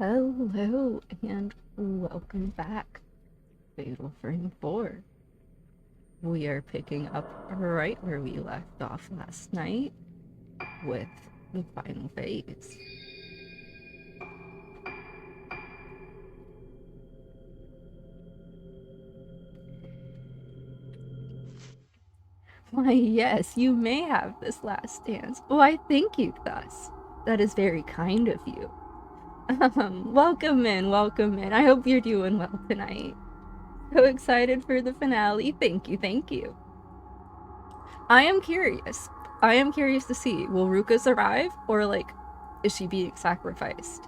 Hello and welcome back, Fatal Frame 4. We are picking up right where we left off last night with the final phase. Why, yes, you may have this last dance. Why, thank you thus. That is very kind of you. Welcome in, welcome in. I hope you're doing well tonight. So excited for the finale. Thank you, thank you. I am curious. I am curious to see, will Ruka survive, or, like, is she being sacrificed?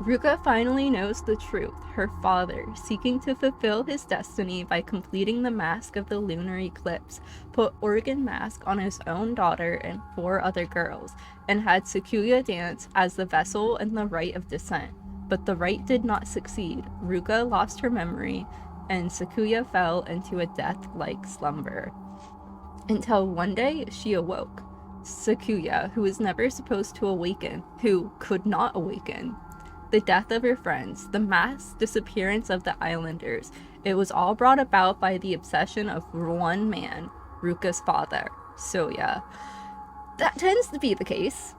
Ruka finally knows the truth. Her father, seeking to fulfill his destiny by completing the mask of the lunar eclipse, put Organ Mask on his own daughter and 4 other girls, and had Sakuya dance as the vessel and the rite of descent. But the rite did not succeed. Ruka lost her memory, and Sakuya fell into a death-like slumber. Until one day, she awoke. Sakuya, who was never supposed to awaken, who could not awaken. The death of her friends, the mass disappearance of the islanders, it was all brought about by the obsession of one man, Ruka's father, Soya. That tends to be the case.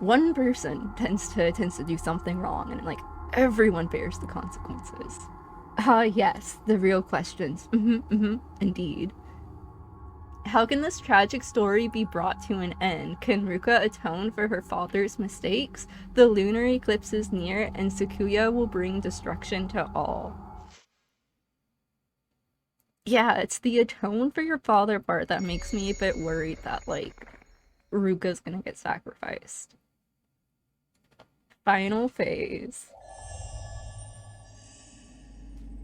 One person tends to do something wrong, and like everyone bears the consequences. Yes, the real questions. Indeed. How can this tragic story be brought to an end? Can Ruka atone for her father's mistakes? The lunar eclipse is near, and Sakuya will bring destruction to all. Yeah, it's the atone for your father part that makes me a bit worried that, like, Ruka's gonna get sacrificed. Final phase.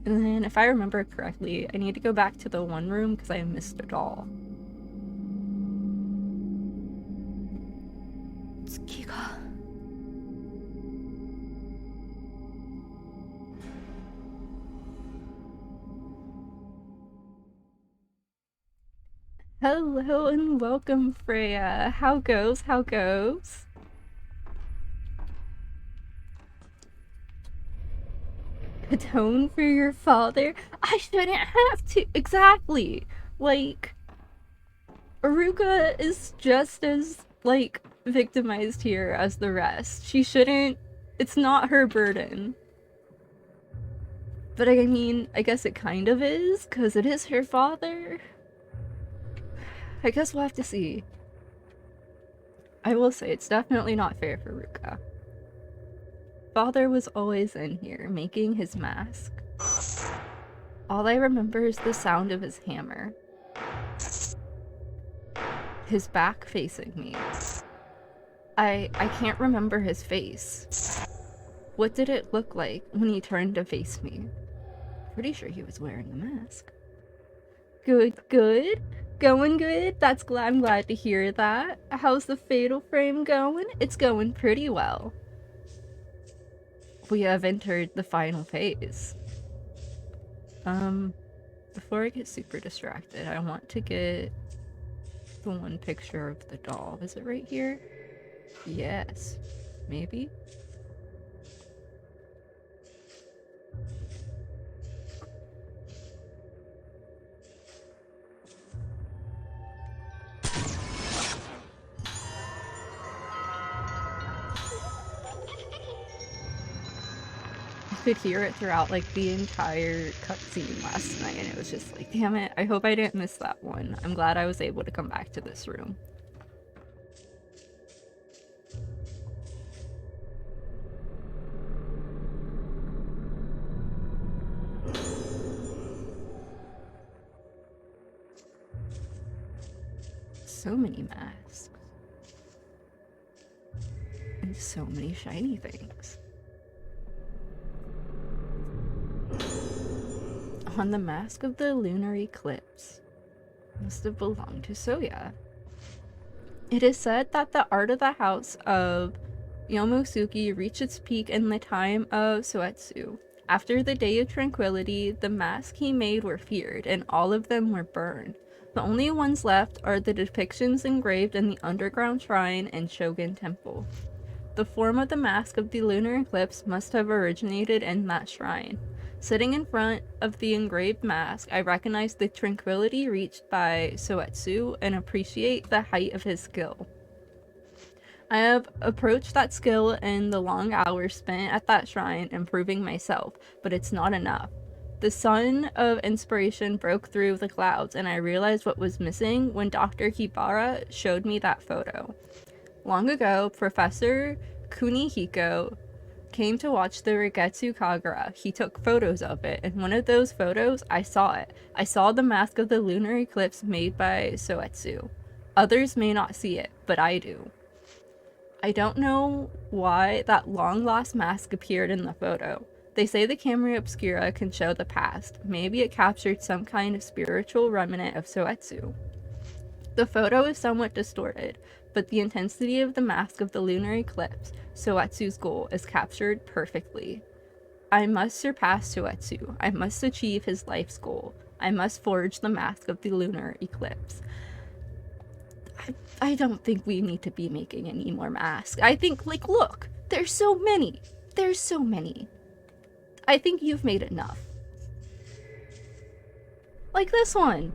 And then, if I remember correctly, I need to go back to the one room because I missed a doll. Tsukiga. Hello and welcome, Freya. How goes? How goes? Atone for your father? I shouldn't have to. Exactly. Like, Aruka is just as, like, victimized here as the rest. She shouldn't. It's not her burden. But I mean, I guess it kind of is, because it is her father. I guess we'll have to see. I will say, it's definitely not fair for Ruka. Father was always in here, making his mask. All I remember is the sound of his hammer. His back facing me. I can't remember his face. What did it look like when he turned to face me? Pretty sure he was wearing a mask. Good, good. Going good? I'm glad to hear that. How's the fatal frame going? It's going pretty well. We have entered the final phase. Before I get super distracted, I want to get the one picture of the doll. Is it right here? Yes. Maybe? I could hear it throughout, like, the entire cutscene last night, and it was just like, damn it, I hope I didn't miss that one. I'm glad I was able to come back to this room. So many masks. And so many shiny things. On the mask of the lunar eclipse. Must have belonged to Soya. It is said that the art of the house of Yomosuke reached its peak in the time of Soetsu. After the Day of Tranquility, the masks he made were feared, and all of them were burned. The only ones left are the depictions engraved in the underground shrine and Shogun Temple. The form of the mask of the lunar eclipse must have originated in that shrine. Sitting in front of the engraved mask, I recognize the tranquility reached by Soetsu and appreciate the height of his skill. I have approached that skill in the long hours spent at that shrine improving myself, but it's not enough. The sun of inspiration broke through the clouds, and I realized what was missing when Dr. Hibara showed me that photo. Long ago, Professor Kunihiko came to watch the Rigetsu Kagura. He took photos of it, and one of those photos, I saw it. I saw the mask of the lunar eclipse made by Soetsu. Others may not see it, but I do. I don't know why that long-lost mask appeared in the photo. They say the camera obscura can show the past. Maybe it captured some kind of spiritual remnant of Soetsu. The photo is somewhat distorted, but the intensity of the mask of the lunar eclipse, Soetsu's goal, is captured perfectly. I must surpass Soetsu. I must achieve his life's goal. I must forge the mask of the lunar eclipse. I don't think we need to be making any more masks. I think, like, look, there's so many. There's so many. I think you've made enough. Like this one.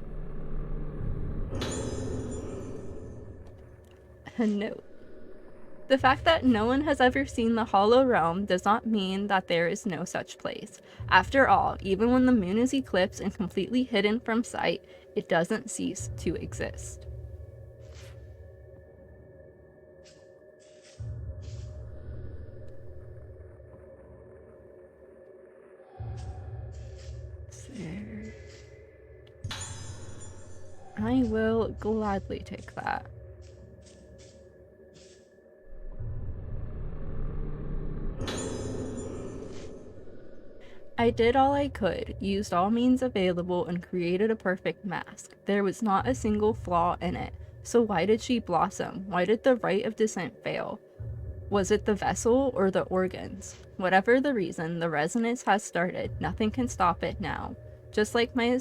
A note. The fact that no one has ever seen the Hollow Realm does not mean that there is no such place. After all, even when the moon is eclipsed and completely hidden from sight, it doesn't cease to exist. There. I will gladly take that. I did all I could, used all means available, and created a perfect mask. There was not a single flaw in it. So why did she blossom? Why did the rite of descent fail? Was it the vessel or the organs? Whatever the reason, the resonance has started. Nothing can stop it now. Just like my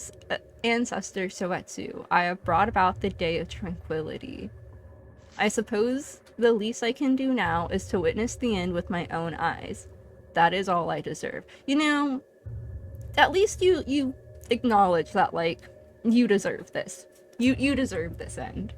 ancestor Soetsu, I have brought about the day of tranquility. I suppose the least I can do now is to witness the end with my own eyes. That is all I deserve. You know, at least you acknowledge that, like, you deserve this. You deserve this end.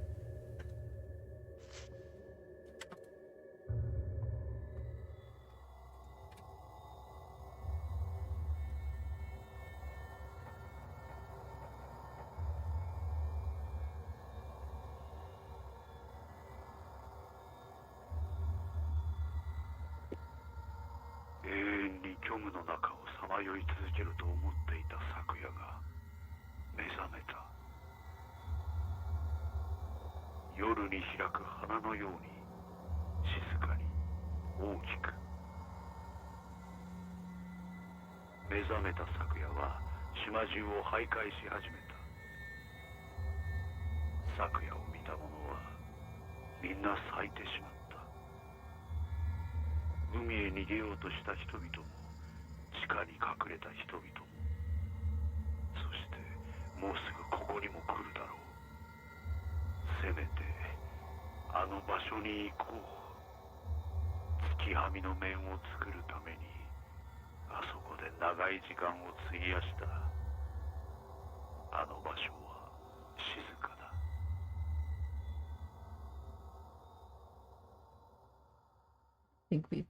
I think we've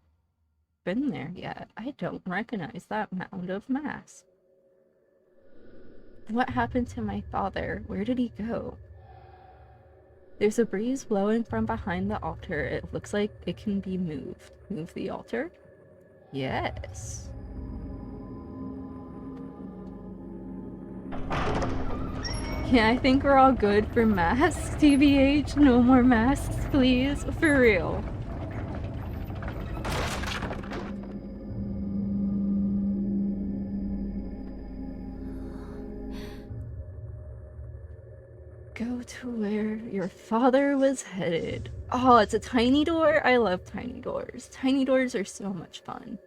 been there yet. I don't recognize that mound of mass. What happened to my father? Where did he go? There's a breeze blowing from behind the altar. It looks like it can be moved. Move the altar? Yes. Yeah, I think we're all good for masks, TBH. No more masks, please. For real. Go to where your father was headed. Oh, it's a tiny door? I love tiny doors. Tiny doors are so much fun.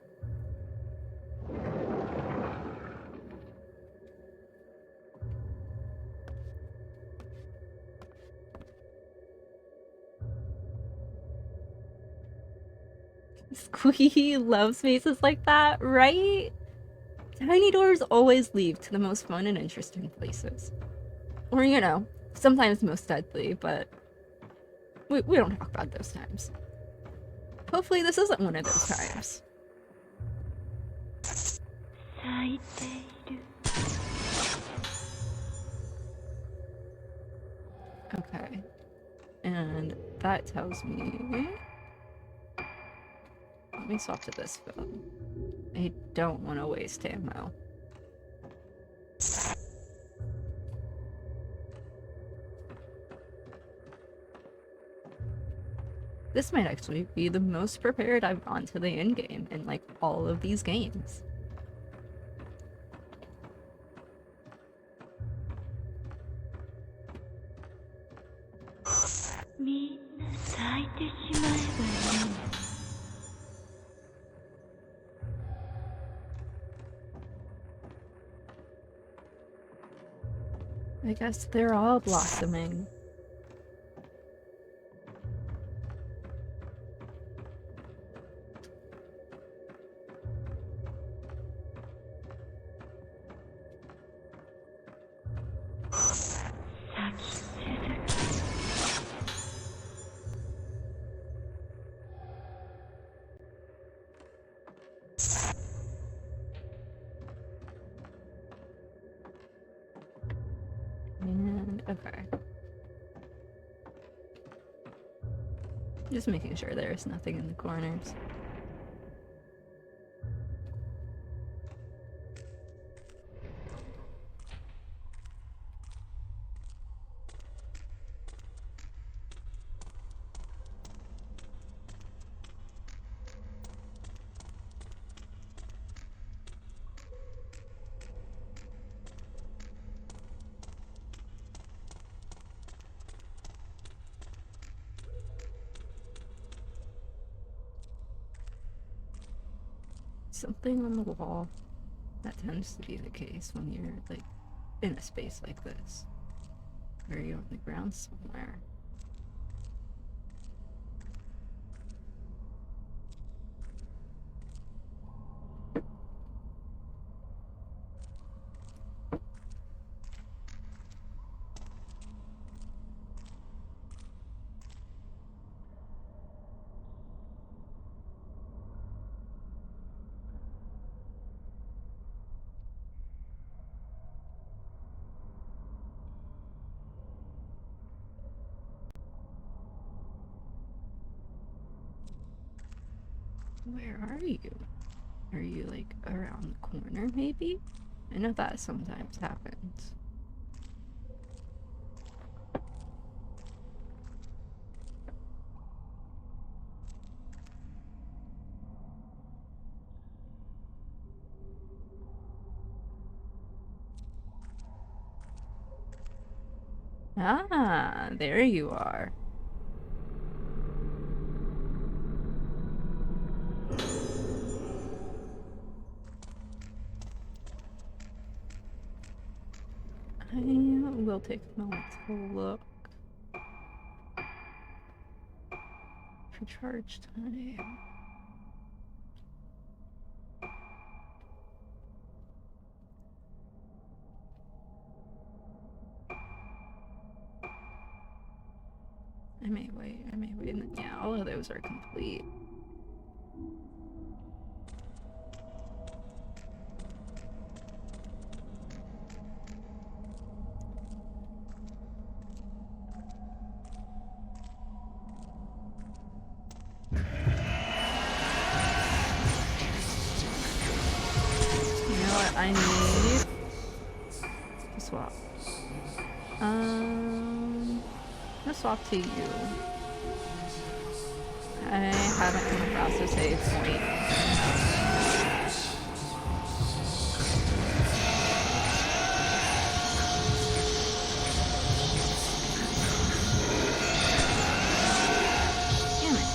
Squeaky loves spaces like that, right? Tiny doors always lead to the most fun and interesting places. Or, you know, sometimes most deadly, but we don't talk about those times. Hopefully this isn't one of those times. Okay. And that tells me... Let me swap to this phone. I don't want to waste ammo. This might actually be the most prepared I've gone to the endgame in, like, all of these games. I guess they're all blossoming. And okay. Just making sure there's nothing in the corners. Something on the wall. That tends to be the case when you're, like, in a space like this. Or you're on the ground somewhere. Where are you? Are you, like, around the corner, maybe? I know that sometimes happens. Ah, there you are. I will take a moment to look for charge time. I may wait, and then, yeah, all of those are complete. You know what I need to swap? Let's swap to you. I haven't come across a save point. Damn it.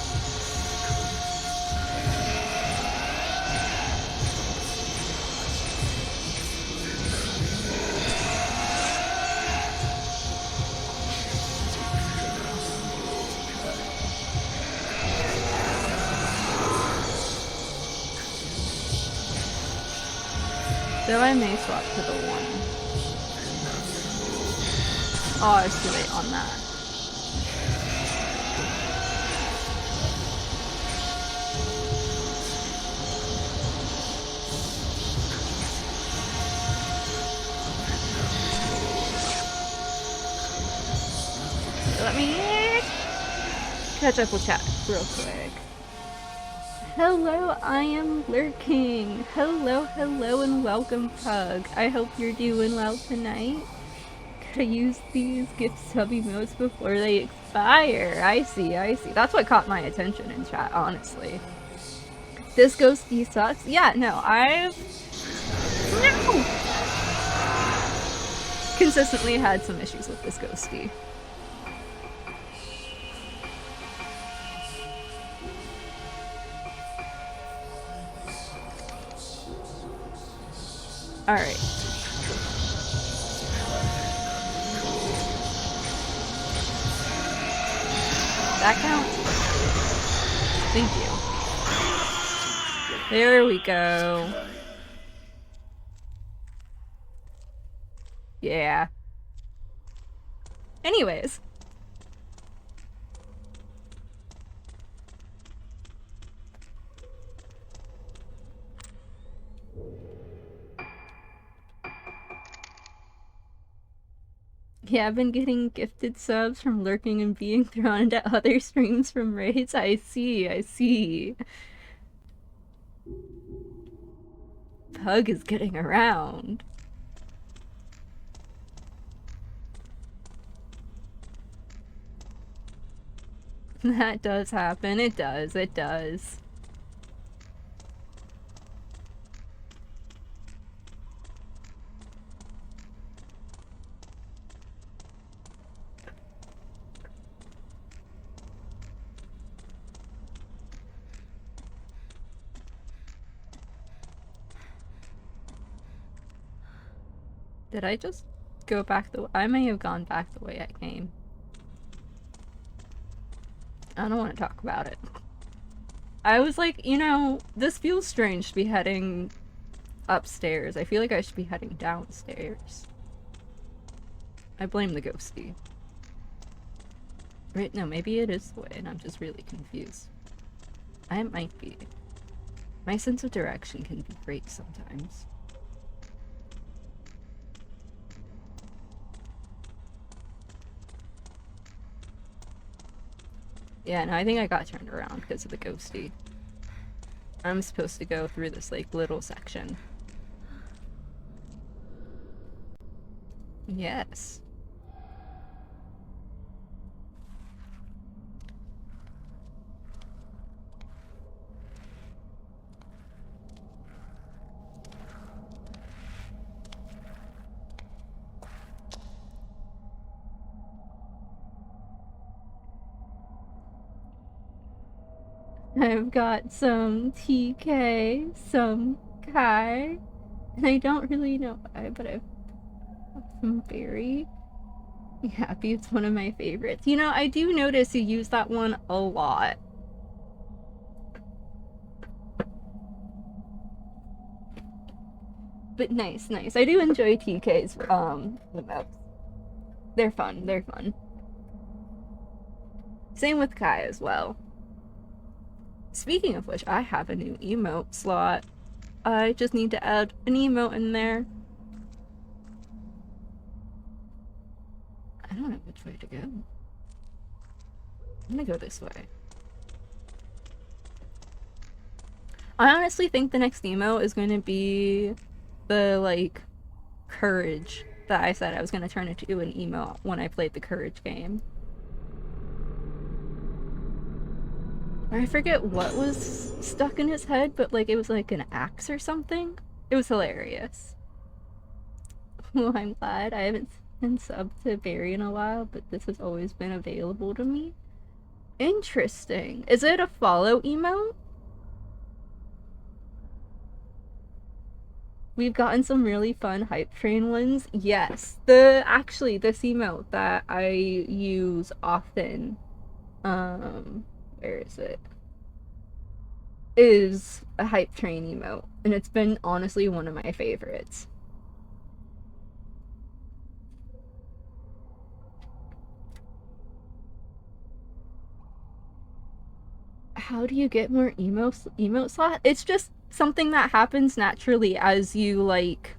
Though I may swap to the one. Oh, it's too late on that. Let me catch up with chat real quick. Hello, I am lurking. Hello, hello, and welcome, Pug. I hope you're doing well tonight. Could I use these gift sub emotes before they expire? I see, I see. That's what caught my attention in chat, honestly. This ghosty sucks? Yeah, no, I've... No! Consistently had some issues with this ghosty. Alright. That counts? Thank you. There we go. Yeah. Anyways. Yeah, I've been getting gifted subs from lurking and being thrown into other streams from raids. I see, I see. Pug is getting around. That does happen. It does. It does. Did I just go back the way? I may have gone back the way I came. I don't want to talk about it. I was like, you know, this feels strange to be heading upstairs. I feel like I should be heading downstairs. I blame the ghosty. Right? No, maybe it is the way and I'm just really confused. I might be. My sense of direction can be great sometimes. Yeah, no, I think I got turned around because of the ghosty. I'm supposed to go through this, like, little section. Yes. I've got some TK, some Kai, and I don't really know why, but I've got some Berry. Happy, it's one of my favorites. You know, I do notice you use that one a lot. But nice, nice. I do enjoy TK's emotes. They're fun, they're fun. Same with Kai as well. Speaking of which, I have a new emote slot. I just need to add an emote in there. I don't know which way to go. I'm gonna go this way. I honestly think the next emote is going to be the, like, courage that I said I was going to turn into an emote when I played the courage game. I forget what was stuck in his head, but, like, it was like an axe or something. It was hilarious. Well, I'm glad. I haven't been subbed to Barry in a while, but this has always been available to me. Interesting. Is it a follow emote? We've gotten some really fun hype train ones. Yes. Actually, this emote that I use often, where is it? is a hype train emote, and it's been honestly one of my favorites. How do you get more emote slot? It's just something that happens naturally as you like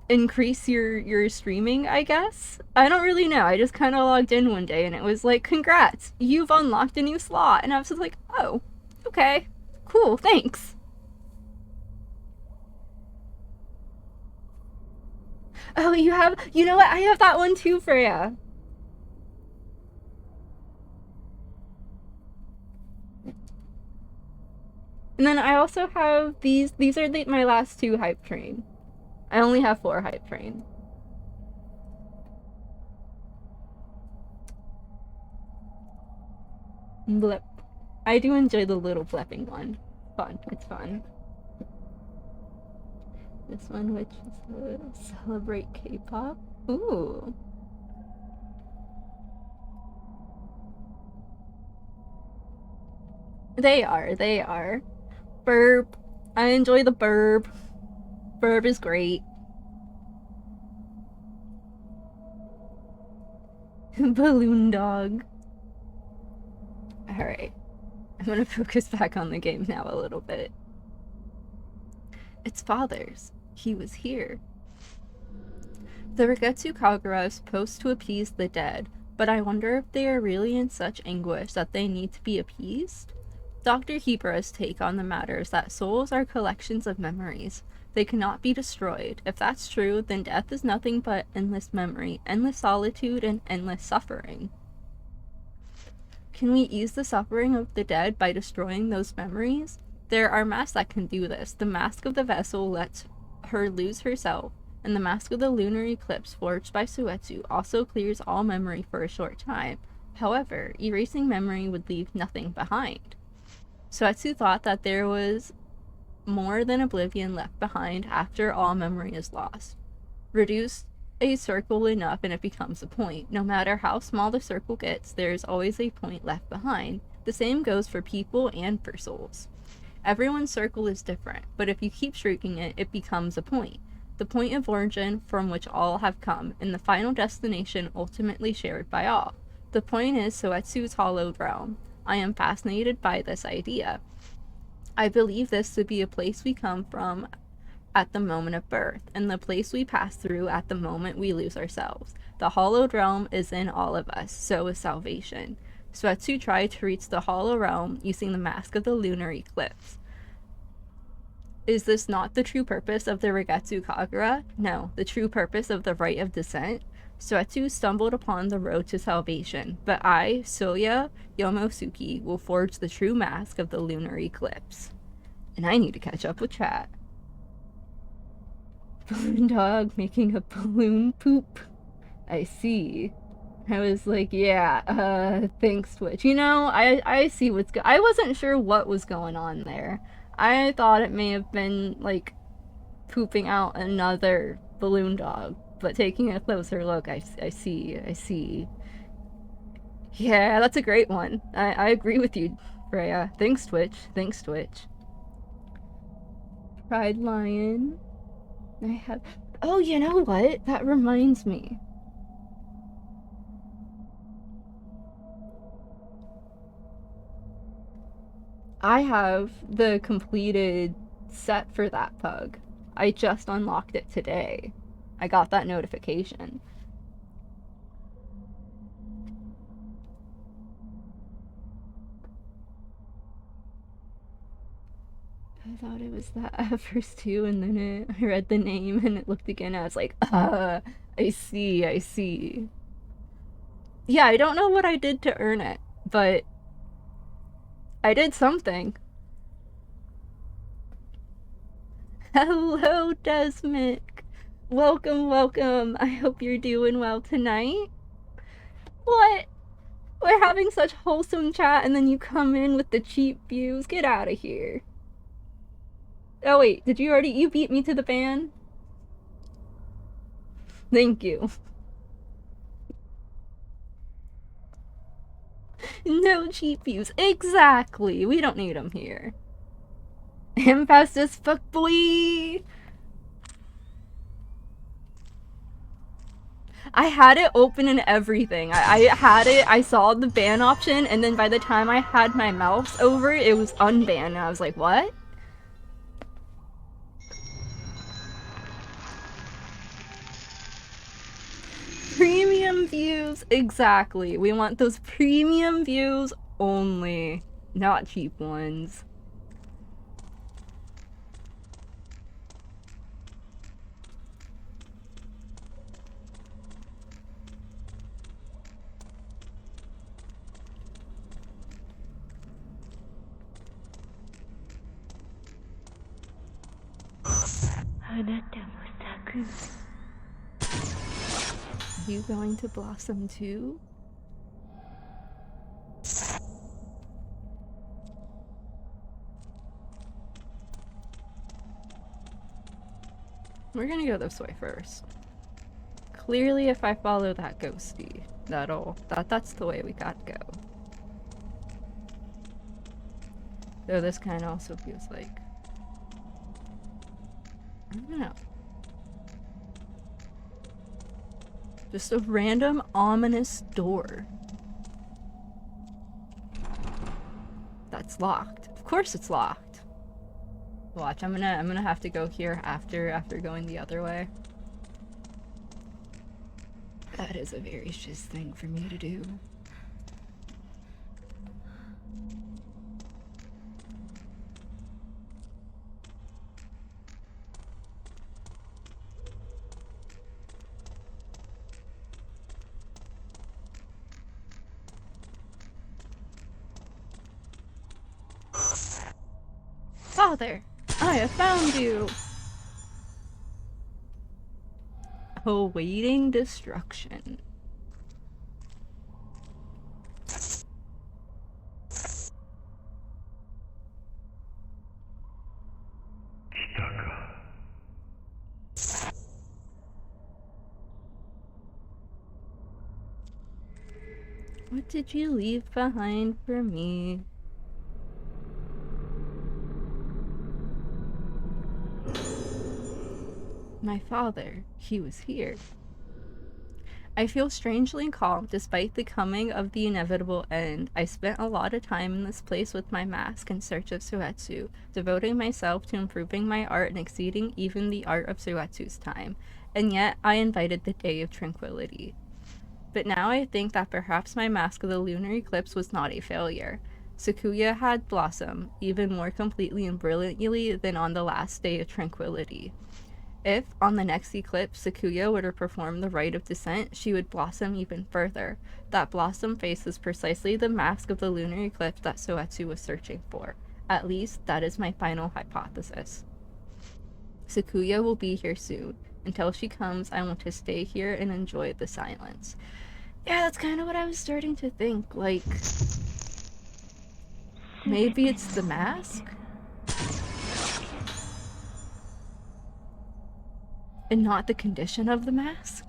increase your streaming, I guess. I don't really know. I just kind of logged in one day and it was like, "Congrats, you've unlocked a new slot." And I was just like, "Oh, okay. Cool, thanks." Oh, you know what? I have that one too, Freya. And then I also have these are my last two hype train. I only have 4 hype train. Blip. I do enjoy the little flipping one. Fun. It's fun. This one, which is celebrate K-pop. Ooh. They are. They are. Burp. I enjoy the burp. Burp is great. Balloon dog. Alright. I'm gonna focus back on the game now a little bit. It's father's. He was here. The Rigetsu Kagura is supposed to appease the dead, but I wonder if they are really in such anguish that they need to be appeased? Dr. Hebera's take on the matter is that souls are collections of memories. They cannot be destroyed. If that's true, then death is nothing but endless memory, endless solitude, and endless suffering. Can we ease the suffering of the dead by destroying those memories? There are masks that can do this. The mask of the vessel lets her lose herself, and the mask of the lunar eclipse forged by Suetsu also clears all memory for a short time. However, erasing memory would leave nothing behind. Suetsu thought that there was more than oblivion left behind after all memory is lost. Reduce a circle enough and it becomes a point. No matter how small the circle gets, there's always a point left behind. The same goes for people and for souls. Everyone's circle is different, but if you keep shrinking it, it becomes a point. The point of origin from which all have come, and the final destination ultimately shared by all. The point is Soetsu's hollowed realm. I am fascinated by this idea. I believe this to be a place we come from at the moment of birth, and the place we pass through at the moment we lose ourselves. The hollowed realm is in all of us, so is salvation. Suetsu tried to reach the hollow realm using the mask of the lunar eclipse. Is this not the true purpose of the Rigetsu Kagura? No, the true purpose of the rite of descent. Suetsu stumbled upon the road to salvation, but I, Soya Yomosuke, will forge the true mask of the lunar eclipse. And I need to catch up with chat. Balloon dog making a balloon poop. I see. I was like, yeah, thanks, Twitch. You know, I see I wasn't sure what was going on there. I thought it may have been, like, pooping out another balloon dog. But taking a closer look, I see. Yeah, that's a great one. I agree with you, Freya. Thanks, Twitch. Pride Lion. I have... Oh, you know what? That reminds me. I have the completed set for that pug. I just unlocked it today. I got that notification. I thought it was that at first too, and then I read the name and it looked again. I was like, I see. Yeah, I don't know what I did to earn it, but I did something. Hello, Desmic. Welcome. I hope you're doing well tonight. What? We're having such wholesome chat and then you come in with the cheap views. Get out of here. Oh wait, you beat me to the ban? Thank you. No cheap views. Exactly. We don't need them here. Fast as fuck, boy. I had it open and everything. I had it, I saw the ban option, and then by the time I had my mouse over it, it was unbanned. And I was like, what? Premium views. Exactly. We want those premium views only, not cheap ones. You going to blossom too? We're gonna go this way first. Clearly, if I follow that ghosty, that's the way we gotta go. Though this kind of also feels like, I don't know, just a random ominous door. That's locked. Of course it's locked. Watch, I'm gonna have to go here after going the other way. That is a very shiz thing for me to do. Father, I have found you! Awaiting destruction. What did you leave behind for me? My father, he was here. I feel strangely calm despite the coming of the inevitable end. I spent a lot of time in this place with my mask in search of Suetsu, devoting myself to improving my art and exceeding even the art of Suetsu's time. And yet, I invited the day of tranquility. But now I think that perhaps my Mask of the Lunar Eclipse was not a failure. Sakuya had blossomed, even more completely and brilliantly than on the last day of tranquility. If, on the next eclipse, Sakuya were to perform the rite of descent, she would blossom even further. That blossom face is precisely the mask of the lunar eclipse that Soetsu was searching for. At least, that is my final hypothesis. Sakuya will be here soon. Until she comes, I want to stay here and enjoy the silence. Yeah, that's kind of what I was starting to think. Like, maybe it's the mask? And not the condition of the mask?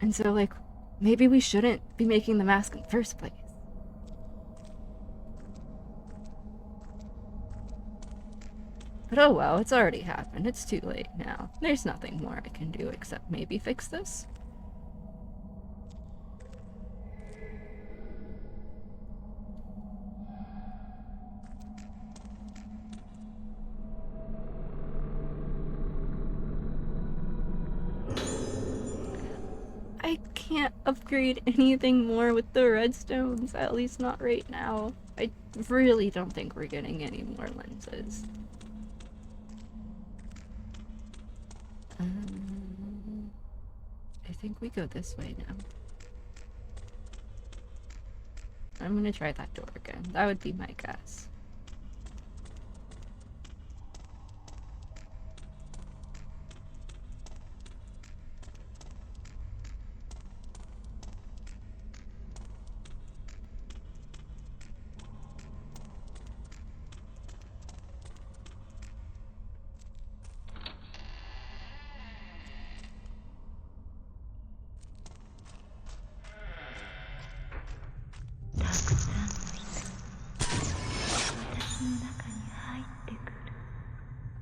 And so, like, maybe we shouldn't be making the mask in the first place. But oh well, it's already happened. It's too late now. There's nothing more I can do except maybe fix this. I can't upgrade anything more with the redstones, at least not right now. I really don't think we're getting any more lenses. I think we go this way now. I'm gonna try that door again. That would be my guess.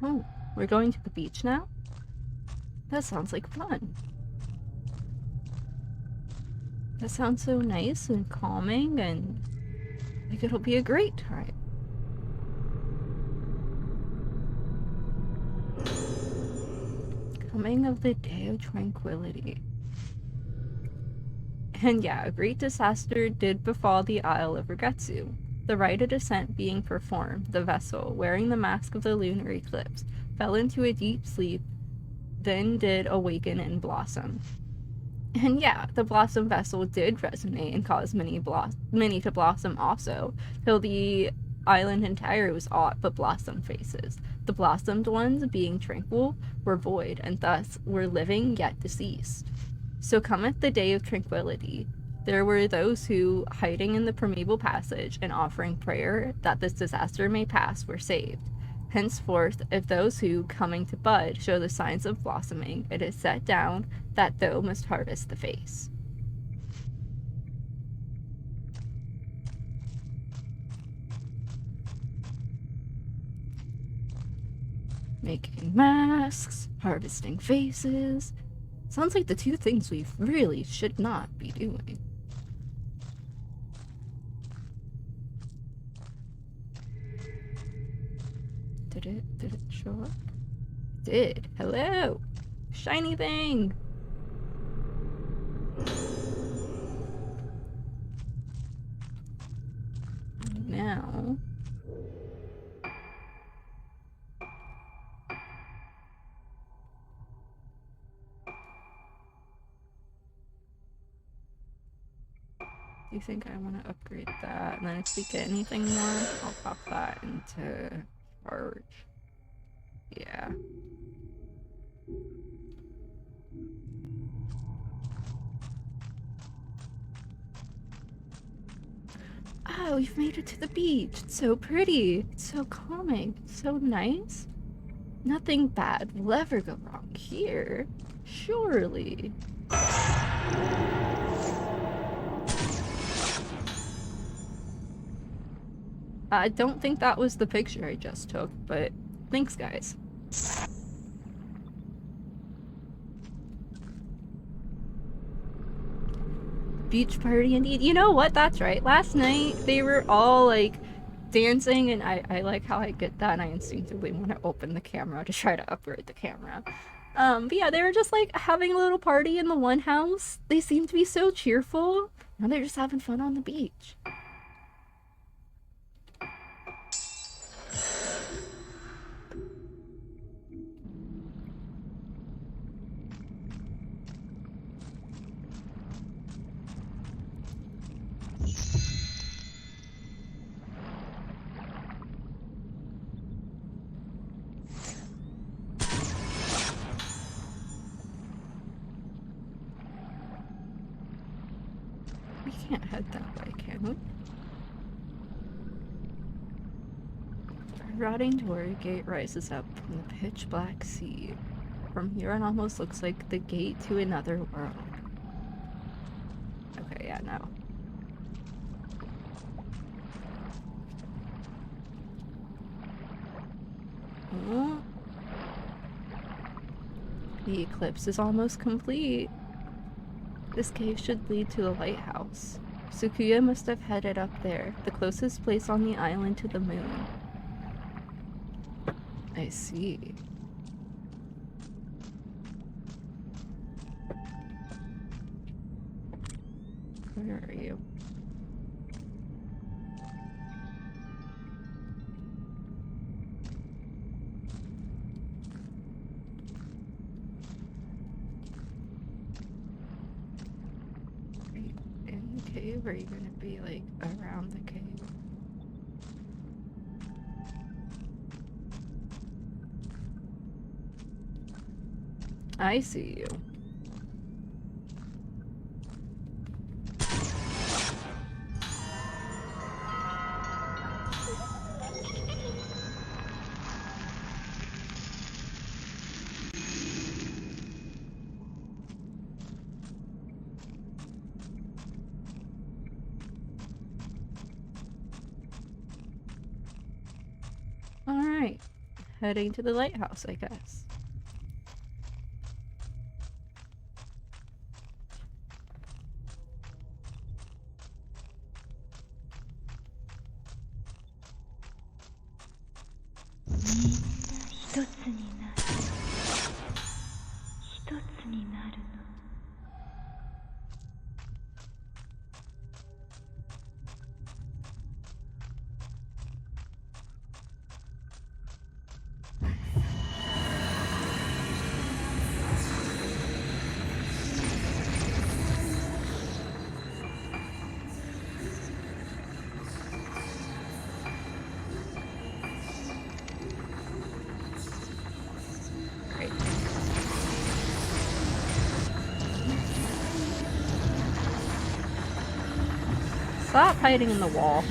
Oh, we're going to the beach now? That sounds like fun. That sounds so nice and calming, and like it'll be a great time. Coming of the day of tranquility. And yeah, a great disaster did befall the Isle of Regetsu. The rite of descent being performed, the vessel, wearing the mask of the lunar eclipse, fell into a deep sleep, then did awaken and blossom. And yeah, the blossom vessel did resonate and cause many to blossom also, till the island entire was aught but blossom faces. The blossomed ones, being tranquil, were void, and thus were living yet deceased. So cometh the day of tranquility. There were those who, hiding in the primeval passage and offering prayer that this disaster may pass, were saved. Henceforth, if those who, coming to bud, show the signs of blossoming, it is set down that thou must harvest the face. Making masks, harvesting faces. Sounds like the two things we really should not be doing. Did it show up? It did. Hello! Shiny thing! Now... do you think I want to upgrade that? And then if we get anything more, I'll pop that into charge. Yeah. Oh, we've made it to the beach. It's so pretty. It's so calming. It's so nice. Nothing bad will ever go wrong here. Surely. I don't think that was the picture I just took, but thanks, guys. Beach party indeed. You know what? That's right. Last night they were all like dancing, and I like how I get that, and I instinctively want to open the camera to try to upgrade the camera. But yeah, they were just like having a little party in the one house. They seemed to be so cheerful. Now they're just having fun on the beach. We can't head that way, can we? A rotting door gate rises up from the pitch black sea. From here it almost looks like the gate to another world. Okay, yeah, no. Oh. The eclipse is almost complete. This cave should lead to the lighthouse. Sukuya must have headed up there, the closest place on the island to the moon. I see. Where are you? Are you in the cave, or are you gonna be like around the cave? I see you. Alright. Heading to the lighthouse, I guess. Great. Stop hiding in the wall.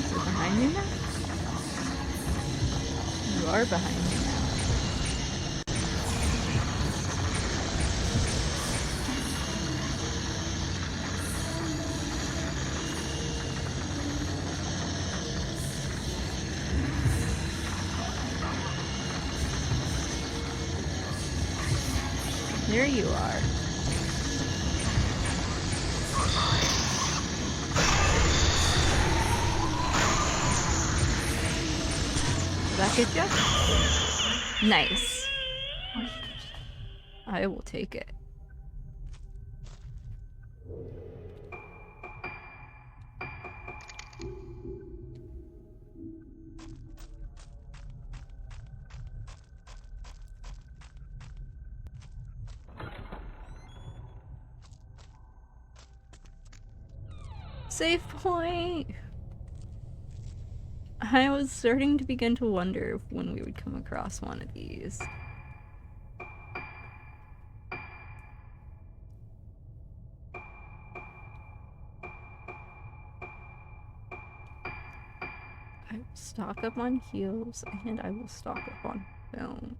You're behind me now? You are behind me now. There you are. Did that get you? Nice. I will take it. Save point! I was starting to begin to wonder when we would come across one of these. I will stock up on heals, and I will stock up on film.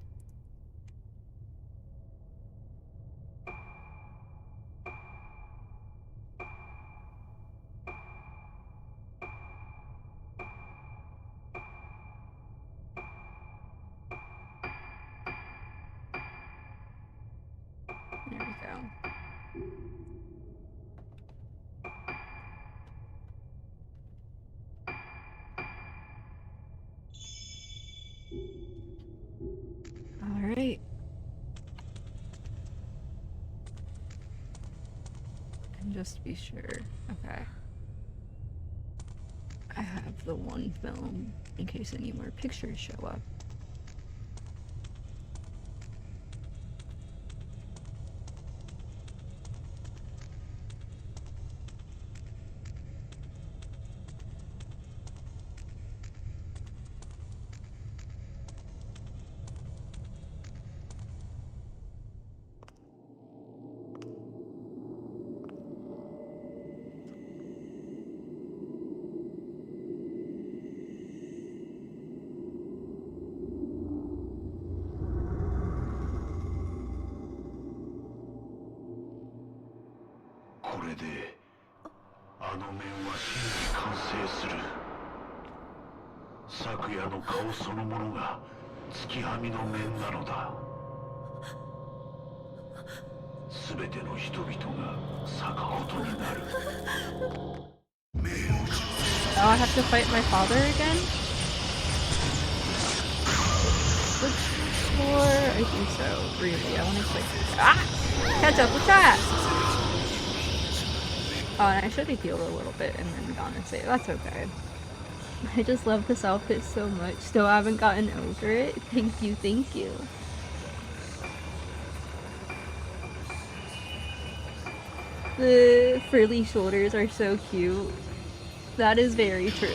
There we go. Alright. And just to be sure. Okay. I have the one film in case any more pictures show up. Oh, I have to fight my father again? I think so. Really, I want to fight. Ah! Catch up with that! Oh, and I should have healed a little bit and then gone and saved. That's okay. I just love this outfit so much. Still haven't gotten over it. Thank you, thank you. The frilly shoulders are so cute. That is very true.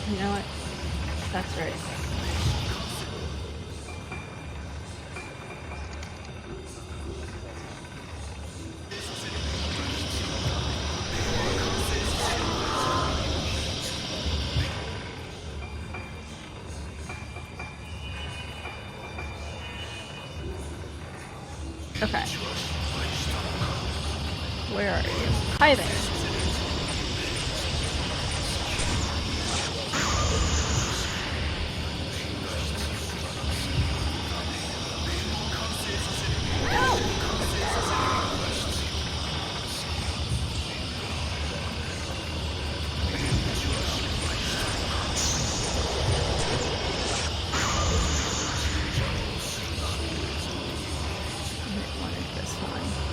You know what? That's right. Okay. Where are you? Hi there.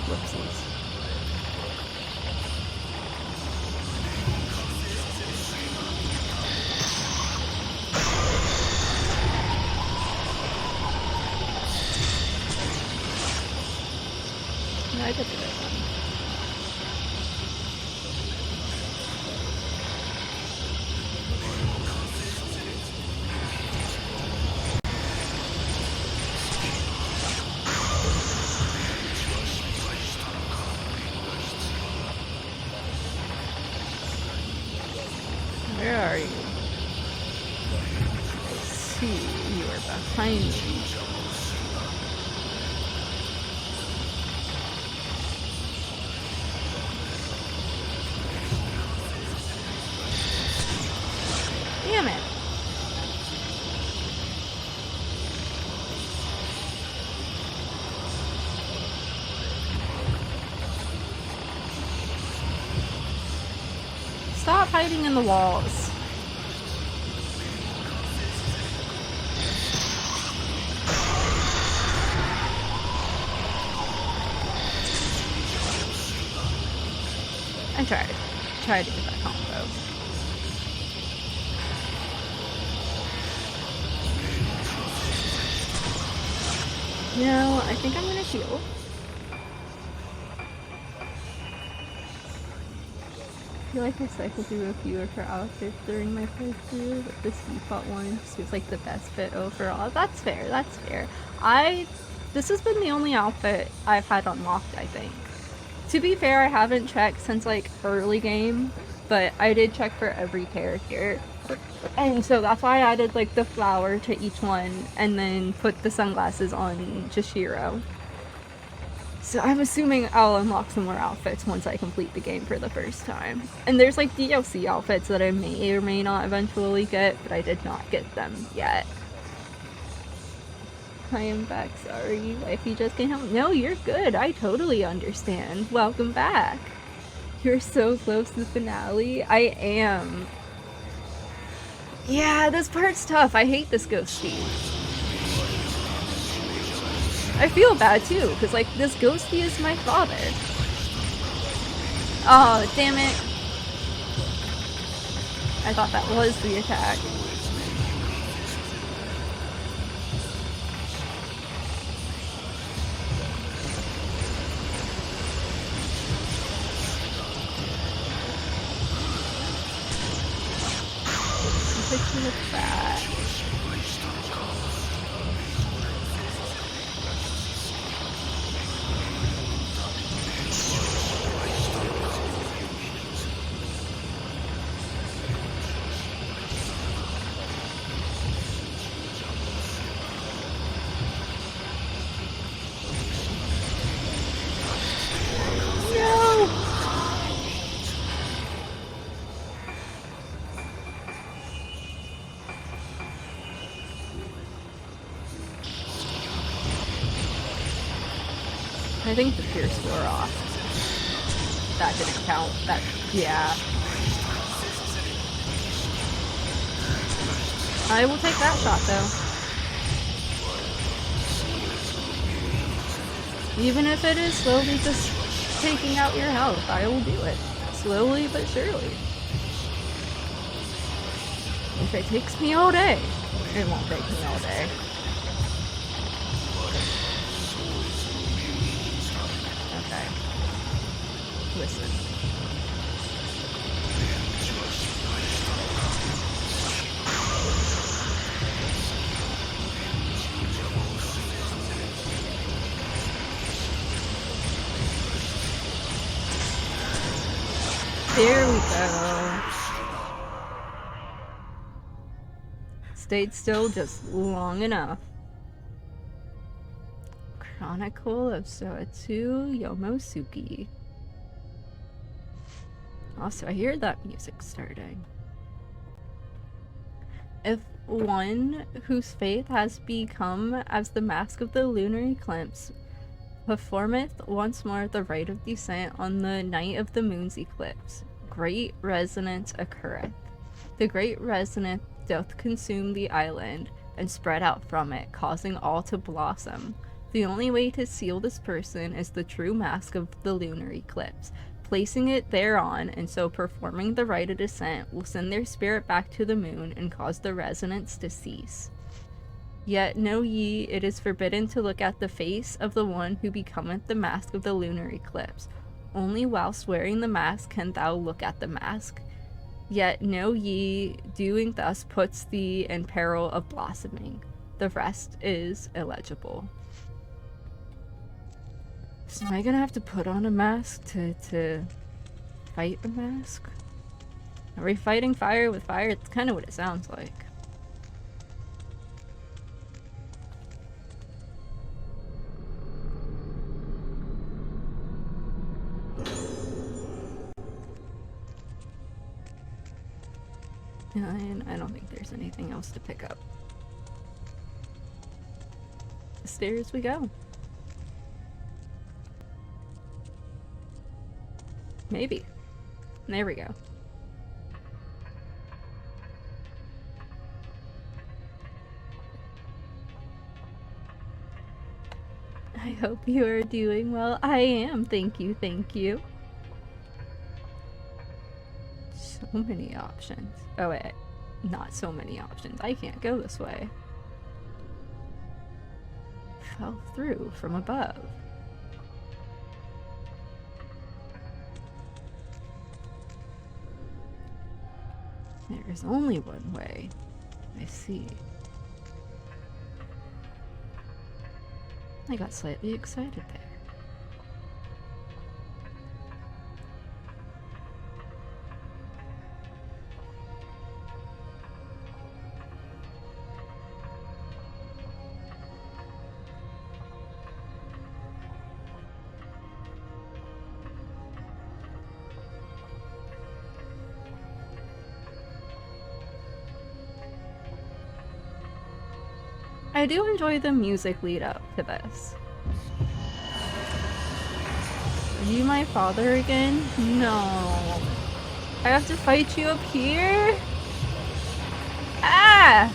Whoopsies. No, I did the right one. Where are you? I see you are behind me. Damn it! Stop hiding in the walls. I tried to get that combo. No, I think I'm gonna heal. I feel like I cycled through a few of her outfits during my playthrough, but this default one seems like the best fit overall. That's fair, that's fair. This has been the only outfit I've had unlocked, I think. To be fair, I haven't checked since like early game, but I did check for every character. And so that's why I added like the flower to each one and then put the sunglasses on Jashiro. So I'm assuming I'll unlock some more outfits once I complete the game for the first time. And there's like DLC outfits that I may or may not eventually get, but I did not get them yet. I am back, sorry. Wifey just came home. No, you're good. I totally understand. Welcome back. You're so close to the finale. I am. Yeah, this part's tough. I hate this ghosty. I feel bad too, because like this ghosty is my father. Oh, damn it. I thought that was the attack. Picture the fat. I think the Pierce wore off. That didn't count. That, yeah. I will take that shot though. Even if it is slowly just taking out your health, I will do it. Slowly but surely. If it takes me all day, it won't take me all day. Listen. There we go. Stayed still just long enough. Chronicle of Soetsu Yomosuke. Also, I hear that music starting. If one whose faith has become as the mask of the lunar eclipse performeth once more the rite of descent on the night of the moon's eclipse, great resonance occurreth. The great resonance doth consume the island and spread out from it, causing all to blossom. The only way to seal this person is the true mask of the lunar eclipse. Placing it thereon, and so performing the rite of descent, will send their spirit back to the moon and cause the resonance to cease. Yet know ye, it is forbidden to look at the face of the one who becometh the mask of the lunar eclipse. Only whilst wearing the mask can thou look at the mask. Yet know ye, doing thus puts thee in peril of blossoming. The rest is illegible. So am I gonna have to put on a mask to fight the mask? Are we fighting fire with fire? It's kind of what it sounds like. And I don't think there's anything else to pick up. The stairs we go. Maybe. There we go. I hope you are doing well. I am. Thank you. Thank you. So many options. Oh wait. Not so many options. I can't go this way. Fell through from above. There is only one way. I see. I got slightly excited there. I do enjoy the music lead up to this. Are you my father again? No. I have to fight you up here? Ah!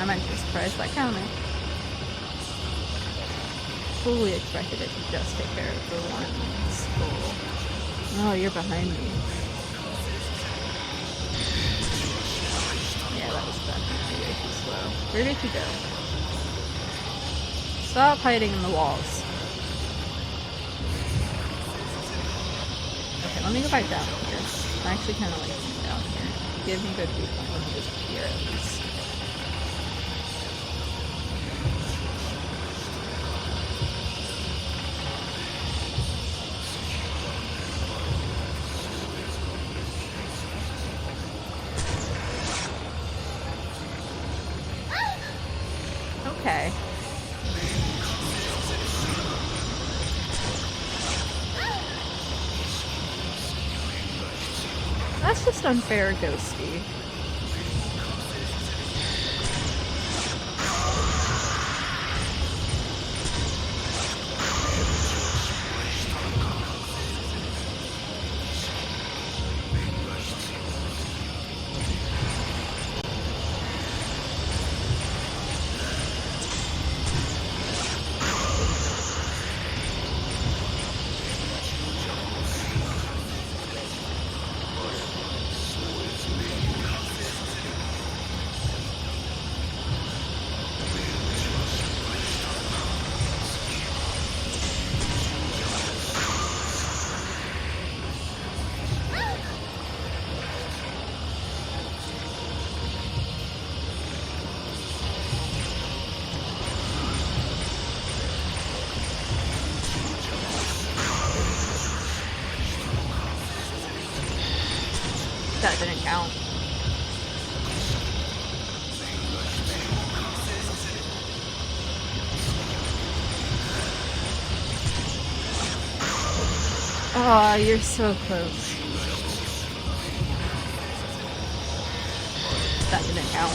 I'm actually surprised that counted. Fully expected it to just take care of the one skull. Oh, you're behind me. Yeah, that was definitely way too slow. Where did you go? Stop hiding in the walls. Okay, let me go back down here. I actually kind of like being down here. Give me good viewpoint. Let me just be here at least. Okay. That's just unfair, Ghosty. That didn't count. Oh, you're so close. That didn't count.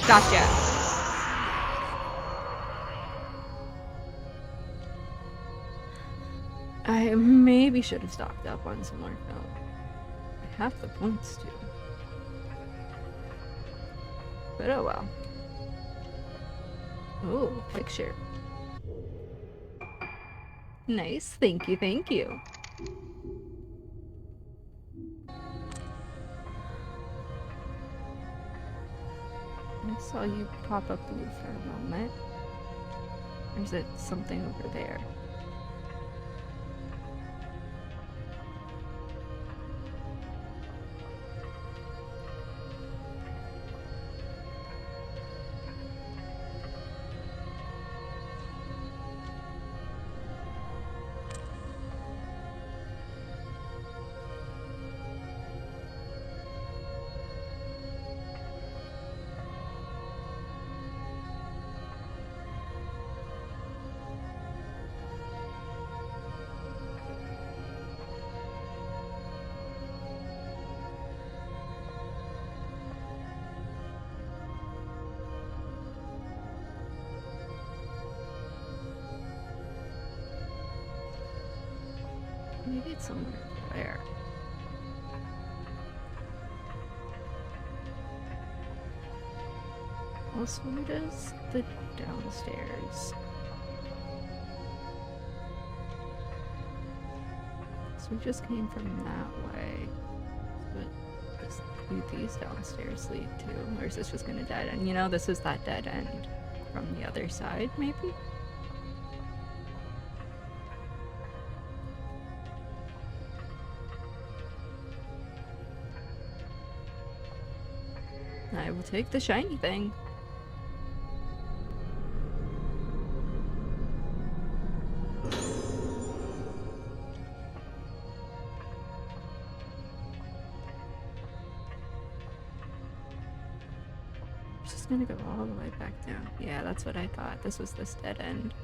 Gotcha. I maybe should have stocked up on some more film. I have the points too. But oh well. Oh, picture. Nice, thank you, thank you. I saw you pop up blue for a moment. Or is it something over there? Maybe it's somewhere over there. Also, where does the downstairs? So we just came from that way. But this, these downstairs lead to? Or is this just gonna dead end? You know, this is that dead end from the other side, maybe? I will take the shiny thing. I'm just gonna go all the way back down. Yeah, that's what I thought. This was this dead end.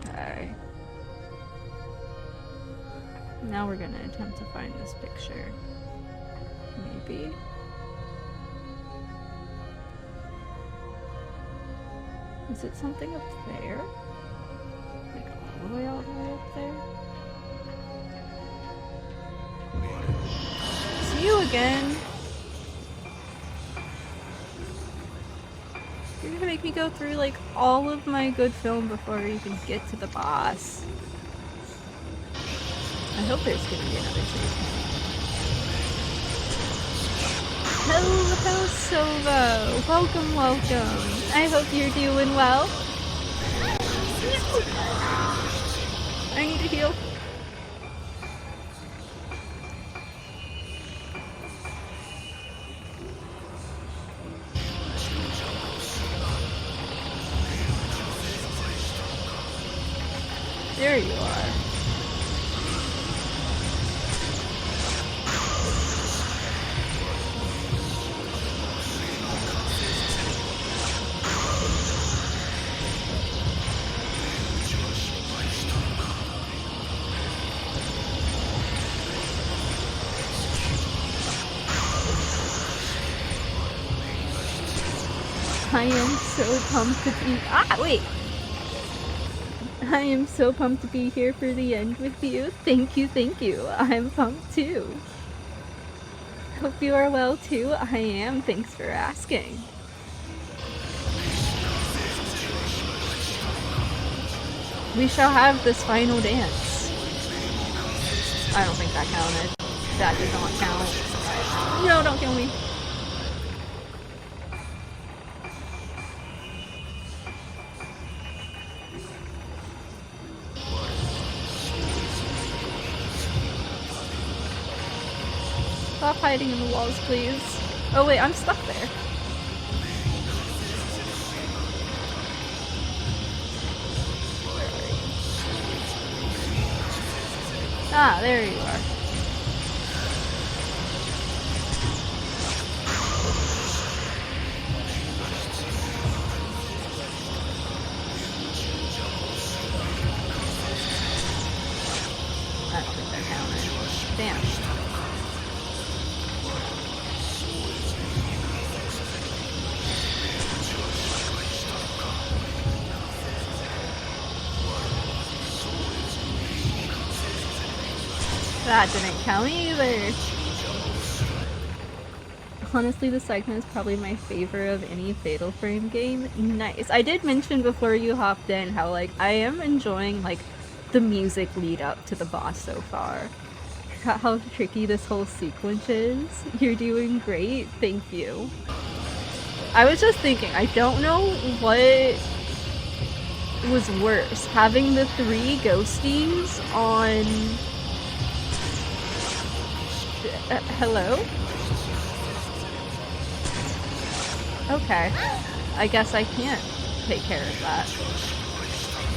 Okay. Now we're gonna attempt to find this picture. Maybe. Is it something up there? Like all the way up there? See you again! You're gonna make me go through like all of my good film before I even get to the boss. I hope there's gonna be another save point. Hello, Sova! Welcome, welcome! I hope you're doing well. I need to heal. There you are. I am so pumped to be- wait! I am so pumped to be here for the end with you. Thank you, thank you. I'm pumped too. Hope you are well too. I am. Thanks for asking. We shall have this final dance. I don't think that counted. That did not count. No, don't kill me. Stop hiding in the walls, please. Oh wait, I'm stuck there. Where are you? Ah, there you are. I don't think that counted. Damn. That didn't count either. Honestly, the segment is probably my favorite of any Fatal Frame game. Nice. I did mention before you hopped in how, like, I am enjoying, like, the music lead up to the boss so far. How tricky this whole sequence is. You're doing great. Thank you. I was just thinking, I don't know what was worse. Having the 3 ghosties on... hello? Okay. I guess I can't take care of that.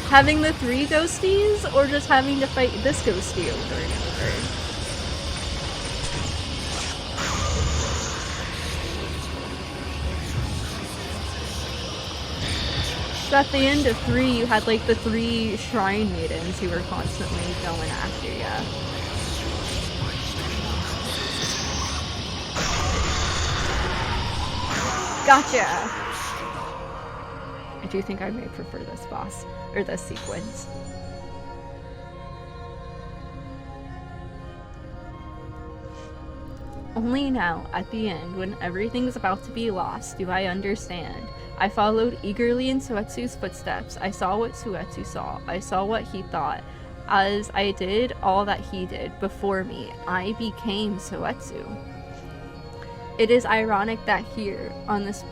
Having the 3 ghosties, or just having to fight this ghostie over and over? So at the end of 3, you had like the 3 shrine maidens who were constantly going after you. Gotcha! I do think I may prefer this boss, or this sequence. Only now, at the end, when everything's about to be lost, do I understand. I followed eagerly in Suetsu's footsteps. I saw what Suetsu saw. I saw what he thought. As I did all that he did before me, I became Suetsu. It is ironic that here, on this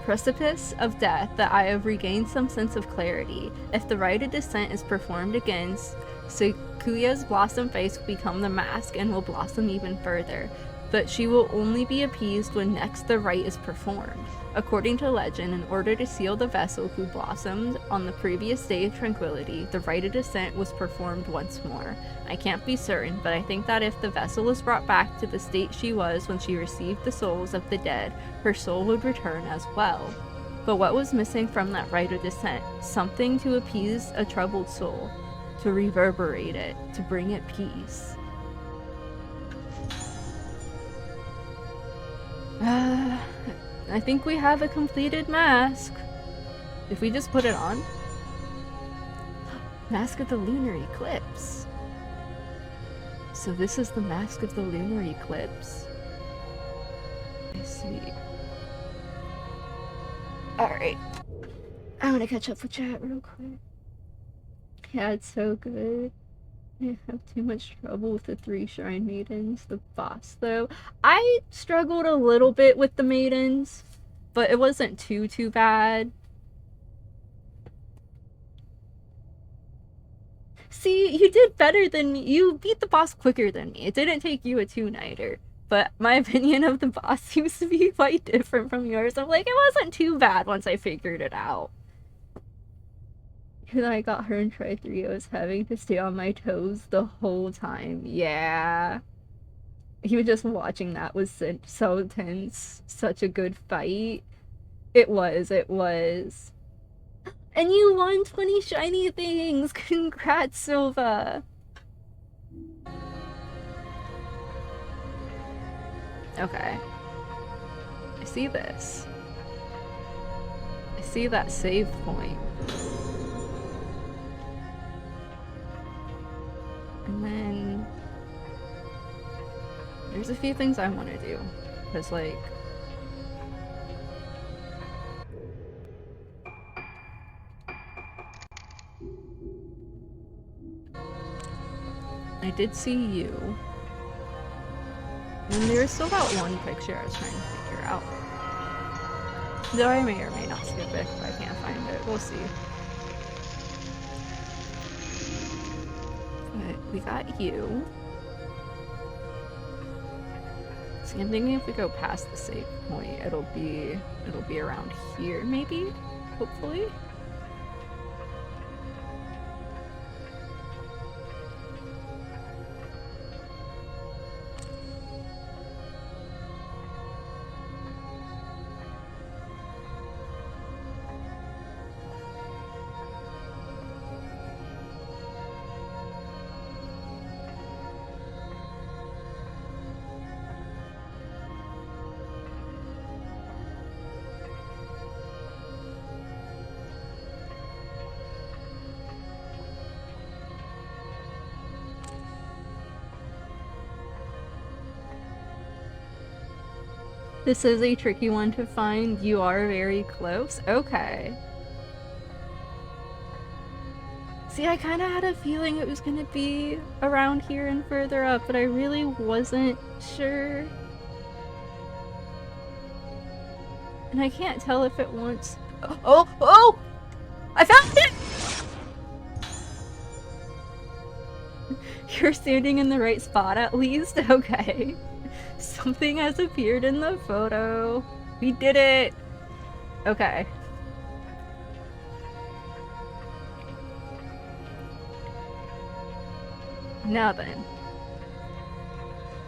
precipice of death, that I have regained some sense of clarity. If the rite of descent is performed against, Sakuya's blossom face will become the mask and will blossom even further. But she will only be appeased when next the rite is performed. According to legend, in order to seal the vessel who blossomed on the previous day of tranquility, the rite of descent was performed once more. I can't be certain, but I think that if the vessel is brought back to the state she was when she received the souls of the dead, her soul would return as well. But what was missing from that rite of descent? Something to appease a troubled soul, to reverberate it, to bring it peace. I think we have a completed mask. If we just put it on. Mask of the lunar eclipse. So this is the mask of the lunar eclipse. I see. Alright. I want to catch up with chat real quick. Yeah, it's so good. I have too much trouble with the 3 shrine maidens. The boss, though. I struggled a little bit with the maidens, but it wasn't too bad. See, you did better than me. You beat the boss quicker than me. It didn't take you a 2-nighter. But my opinion of the boss seems to be quite different from yours. I'm like, it wasn't too bad once I figured it out. And I got her in Try 3, I was having to stay on my toes the whole time. Yeah. Even just watching that was so tense. Such a good fight. It was. And you won 20 shiny things! Congrats, Silva! Okay. I see this. I see that save point. And then there's a few things I want to do. Because, like, I did see you. And there's still that one picture I was trying to figure out. Though I may or may not skip it if I can't find it. We'll see. But we got you. See, I'm thinking if we go past the save point, it'll be around here, maybe? Hopefully? This is a tricky one to find. You are very close. Okay. See, I kind of had a feeling it was going to be around here and further up, but I really wasn't sure. And I can't tell if it wants... Oh! Oh! I found it! You're standing in the right spot at least? Okay. Something has appeared in the photo. We did it! Okay. Now then.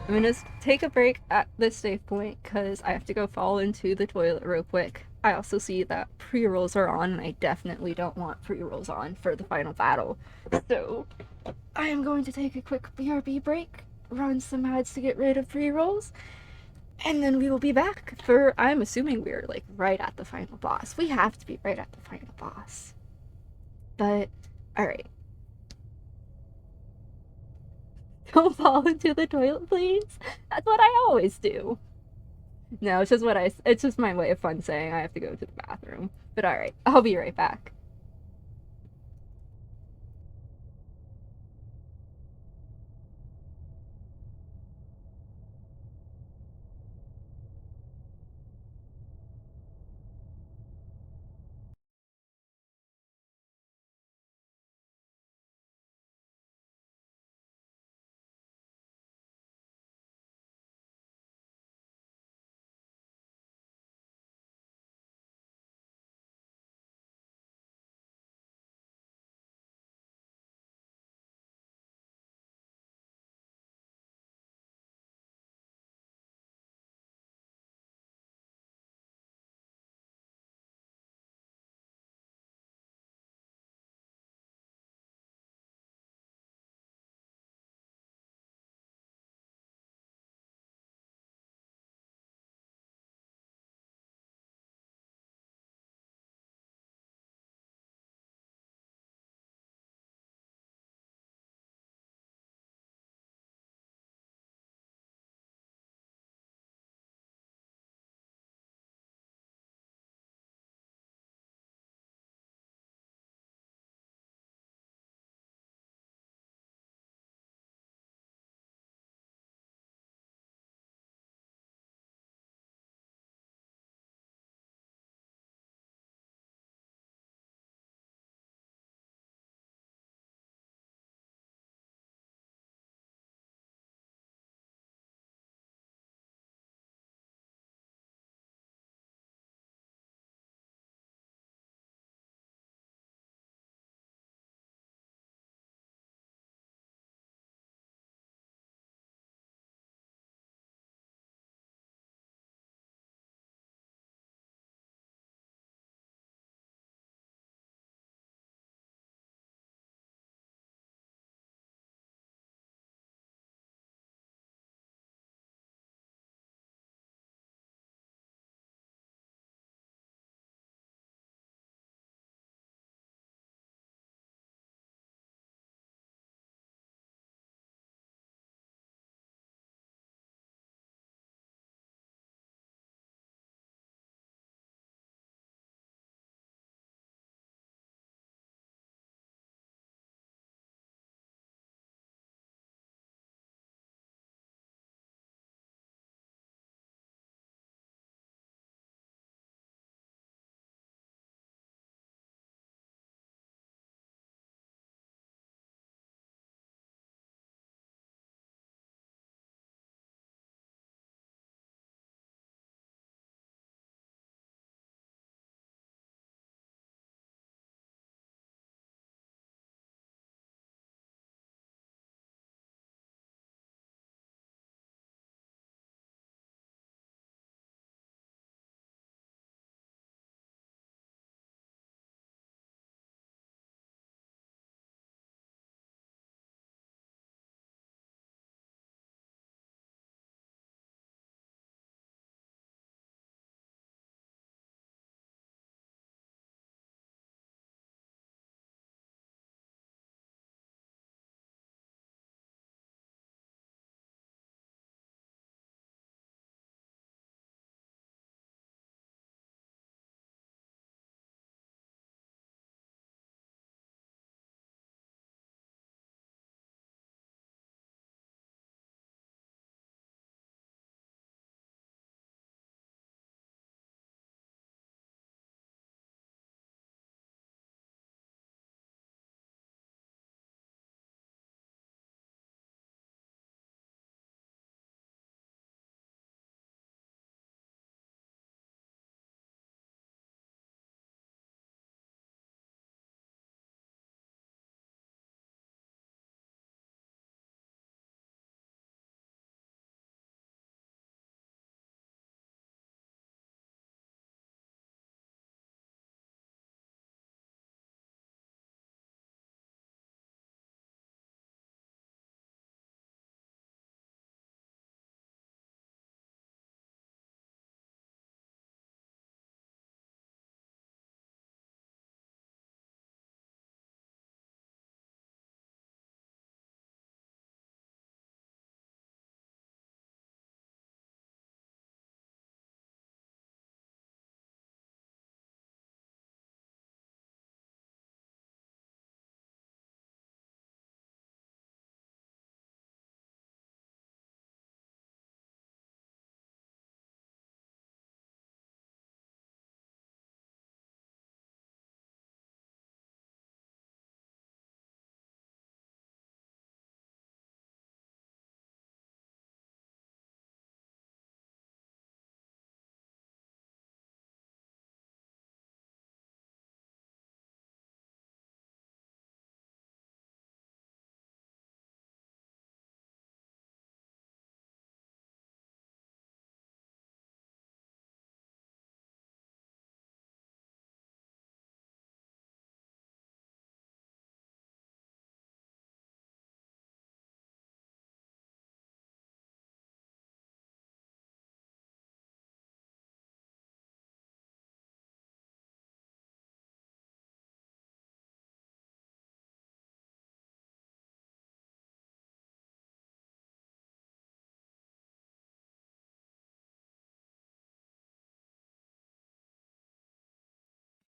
I'm gonna take a break at this save point because I have to go fall into the toilet real quick. I also see that pre-rolls are on, and I definitely don't want pre-rolls on for the final battle. So, I am going to take a quick BRB break, run some ads to get rid of pre-rolls, and then we will be back for, I'm assuming we're like right at the final boss. We have to be right at the final boss. But, alright. Don't fall into the toilet, please. That's what I always do. No, it's just my way of fun saying I have to go to the bathroom. But alright, I'll be right back.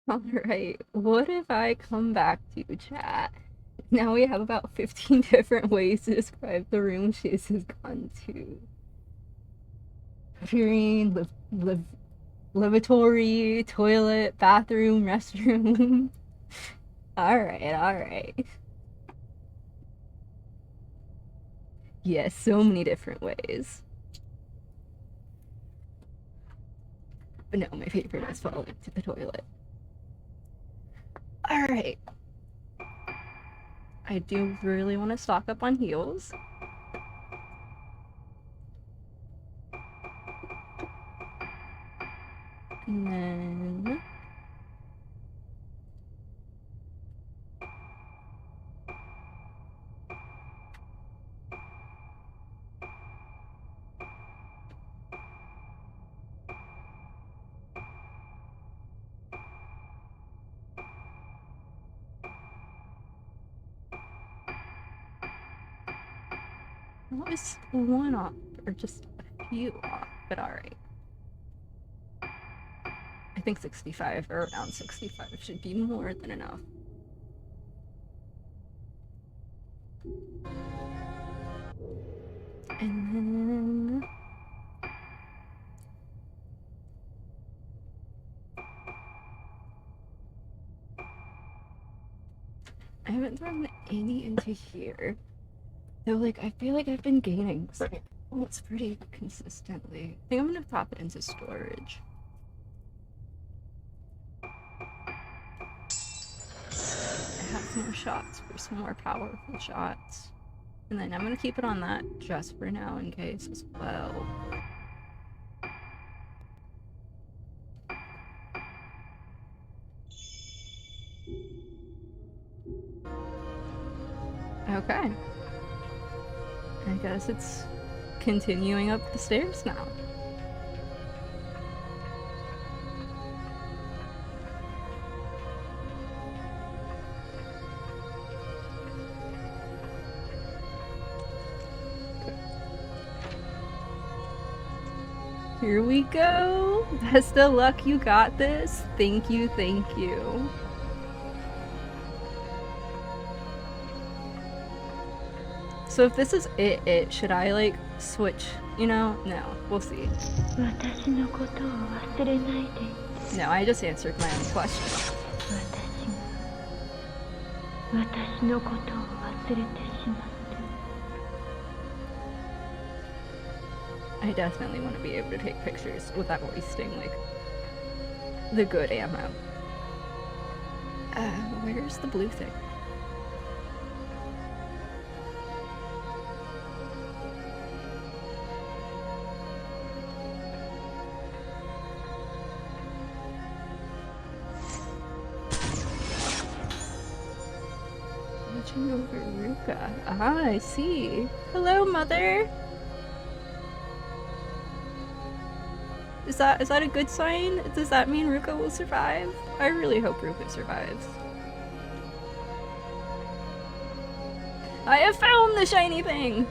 Alright, what if I come back to you, chat? Now we have about 15 different ways to describe the room Shiz has gone to. Purine, lavatory, toilet, bathroom, restroom. Alright. Yes, so many different ways. But no, my favorite is falling to the toilet. Alright. I do really want to stock up on heals. And then... That was one off, or just a few off, but alright. I think 65 or around 65 should be more than enough. And then... I haven't thrown any into here. Though, like, I feel like I've been gaining it's pretty consistently. I think I'm gonna pop it into storage. I have more shots for some more powerful shots. And then I'm gonna keep it on that just for now in case as well. Okay. I guess it's continuing up the stairs now. Here we go. Best of luck, you got this. Thank you. So if this is it, should I like switch, you know? No, we'll see. No, I just answered my own question. I definitely want to be able to take pictures without wasting like the good ammo. Where's the blue thing? Watching over Ruka. Ah, I see. Hello, mother. Is that a good sign? Does that mean Ruka will survive? I really hope Ruka survives. I have found the shiny thing!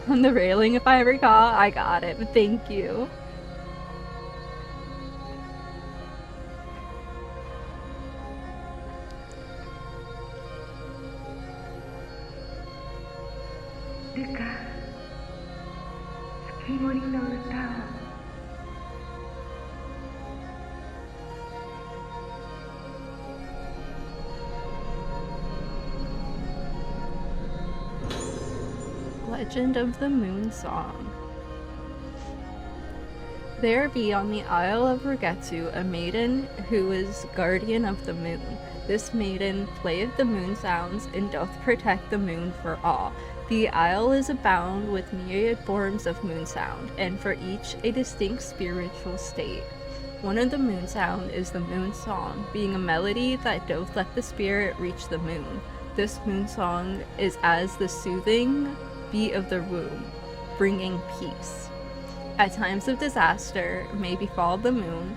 On the railing, if I recall. I got it, but thank you. Legend of the Moon Song. There be on the Isle of Rugetsu a maiden who is guardian of the moon. This maiden playeth the moon sounds and doth protect the moon for all. The isle is abound with myriad forms of moon sound, and for each a distinct spiritual state. One of the moon sound is the moon song, being a melody that doth let the spirit reach the moon. This moon song is as the soothing beat of the womb, bringing peace. At times of disaster may befall the moon,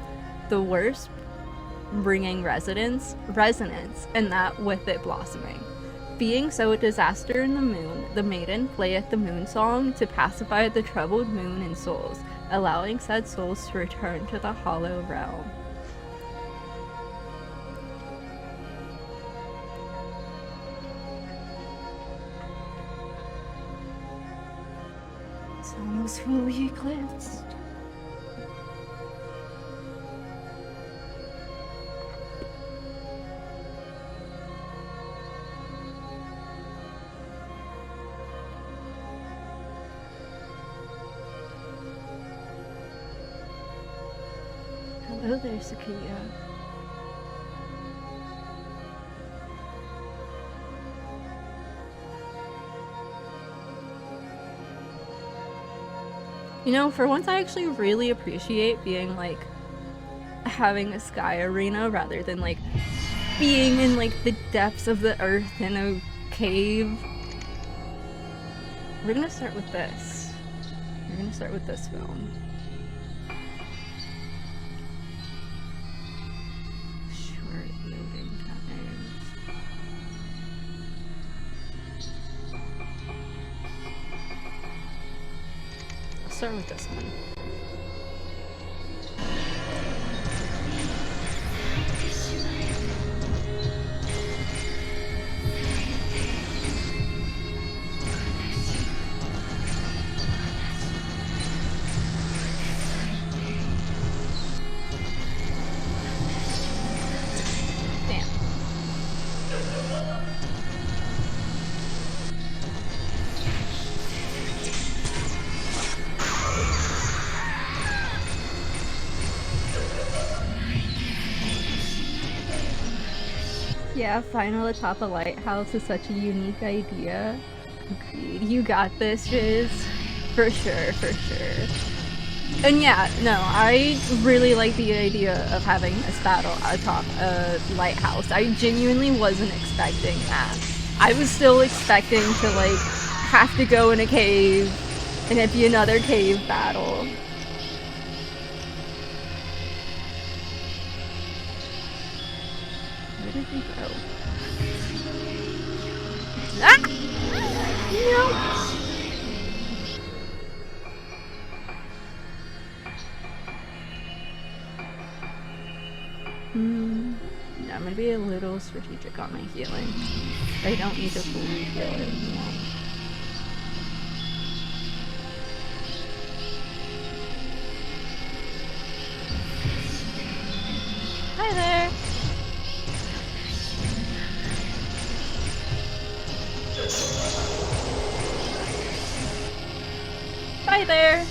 the worst bringing resonance, and that with it blossoming. Being so a disaster in the moon, the maiden playeth the moon song to pacify the troubled moon and souls, allowing said souls to return to the hollow realm. It's almost fully eclipsed. Hello there, Sakuya. You know, for once I actually really appreciate being like having a sky arena rather than like being in like the depths of the earth in a cave. We're gonna start with this. We're gonna start with this film. Short loading times. I'll start with this one. Yeah, final atop a lighthouse is such a unique idea. Agreed. You got this, Shiz. For sure, for sure. And yeah, no, I really like the idea of having this battle atop a lighthouse. I genuinely wasn't expecting that. I was still expecting to, like, have to go in a cave and it'd be another cave battle. Where did he go? Ah! No! I'm gonna be a little strategic on my healing. I don't need to fully heal it. Hi there! Hi there!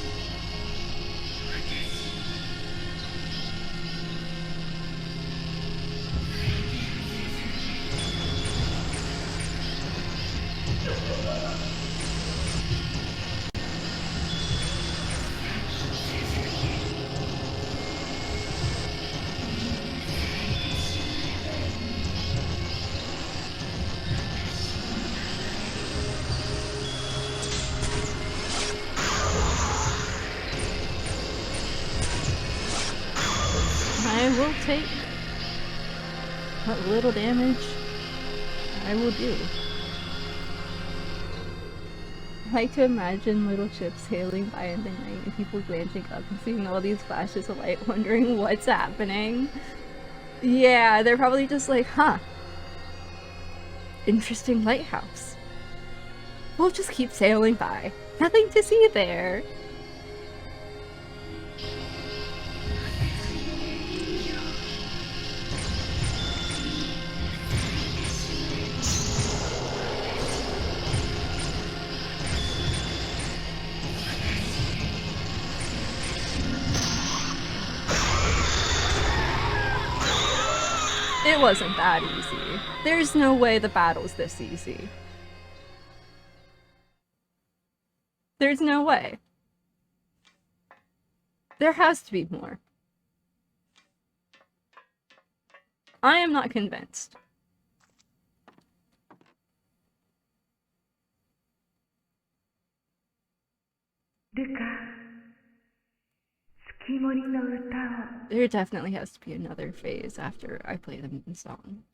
I will take what little damage I will do. I like to imagine little ships sailing by in the night and people glancing up and seeing all these flashes of light, wondering what's happening. Yeah, they're probably just like, huh. Interesting lighthouse. We'll just keep sailing by. Nothing to see there. It wasn't that easy. There's no way the battle's this easy. There's no way. There has to be more. I am not convinced. There definitely has to be another phase after I play the moon song.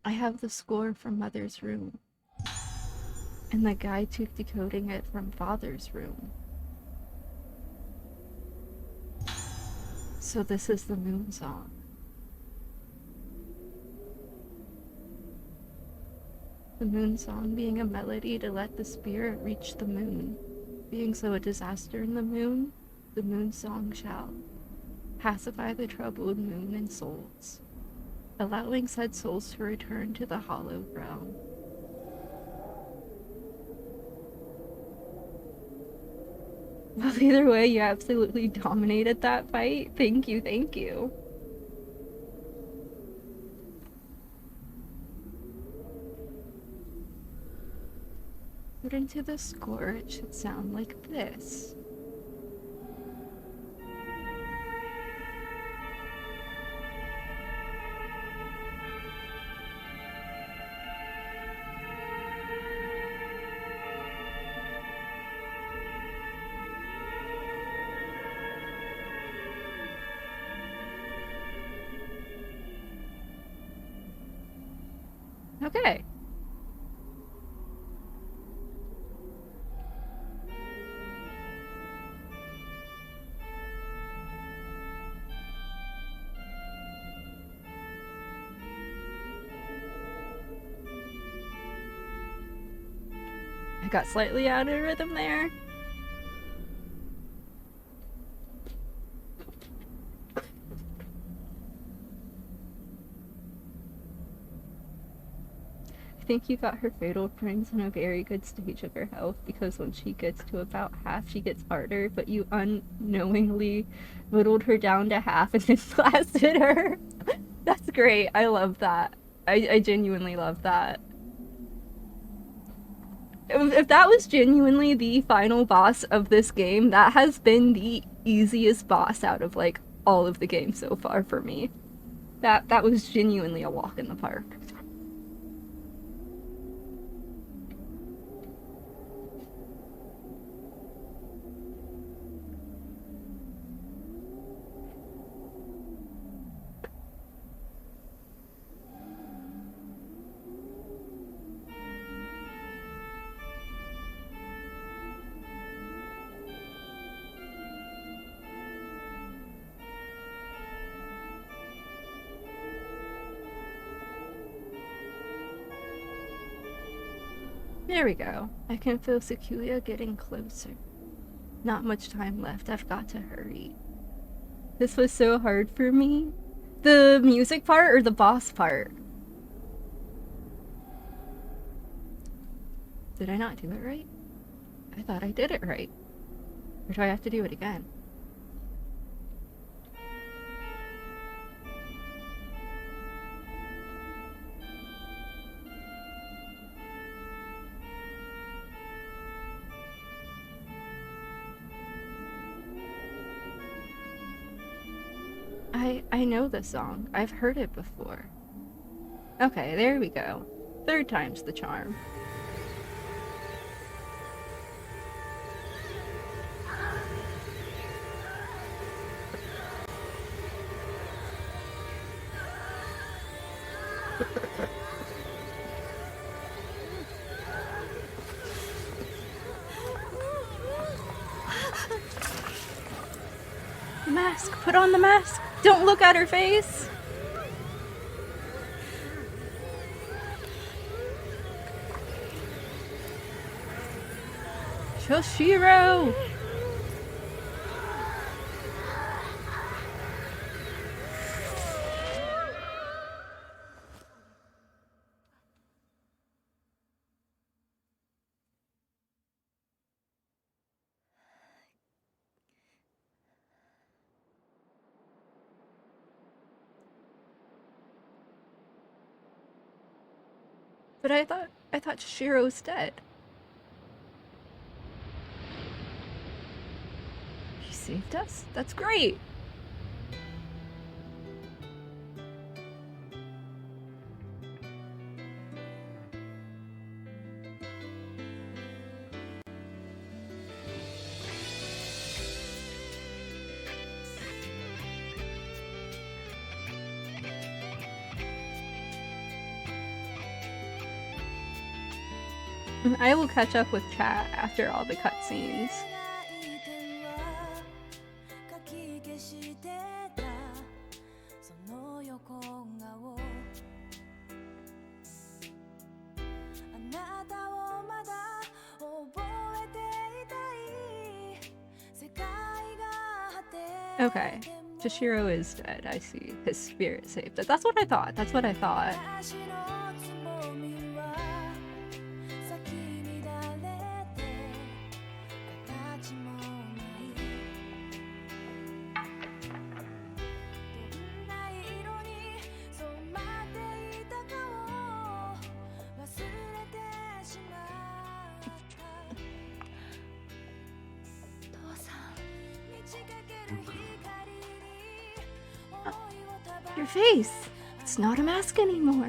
I have the score from Mother's room, and the guide to decoding it from Father's room. So this is the moon song. The moon song being a melody to let the spirit reach the moon. Being so a disaster in the moon song shall pacify the troubled moon and souls, allowing said souls to return to the hollow realm. Well, either way, you absolutely dominated that fight. Thank you, thank you. According to the score, it should sound like this. Okay. I got slightly out of rhythm there. I think you got her fatal prints in a very good stage of her health, because when she gets to about half, she gets harder, but you unknowingly whittled her down to half and then blasted her. That's great. I love that. I genuinely love that. If that was genuinely the final boss of this game, that has been the easiest boss out of like all of the games so far for me. That was genuinely a walk in the park. There we go. I can feel Sakuya getting closer. Not much time left. I've got to hurry. This was so hard for me. The music part or the boss part? Did I not do it right? I thought I did it right. Or do I have to do it again? I know the song. I've heard it before. Okay, there we go. Third time's the charm. Mask! Put on the mask! Don't look at her face! Shoshiro! But I thought Shiro's dead. He saved us? That's great! I will catch up with chat after all the cutscenes. Okay, Toshiro is dead. I see. His spirit saved it. That's what I thought. That's what I thought. Your face! It's not a mask anymore.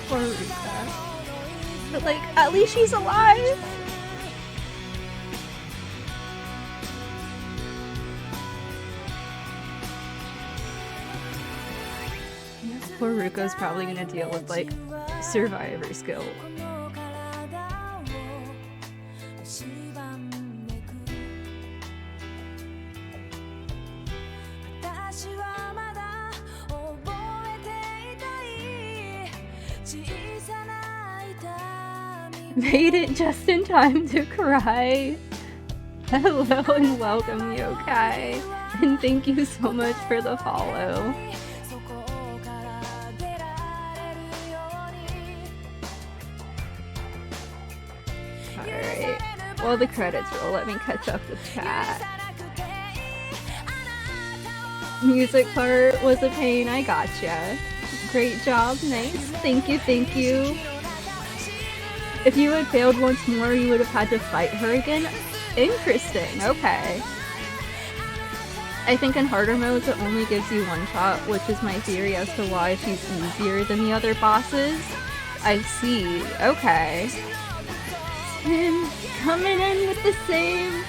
Poor Rika. But like, at least she's alive! Poor Ruka's probably gonna deal with like survivor's guilt. Made it just in time to cry. Hello and welcome, Yokai. And thank you so much for the follow. Alright, while the credits roll, let me catch up with chat. Music part was a pain, I gotcha. Great job, nice. Thank you, thank you. If you had failed once more, you would have had to fight her again? Interesting, okay. I think in harder modes it only gives you one shot, which is my theory as to why she's easier than the other bosses. I see, okay. Spin, coming in with the same.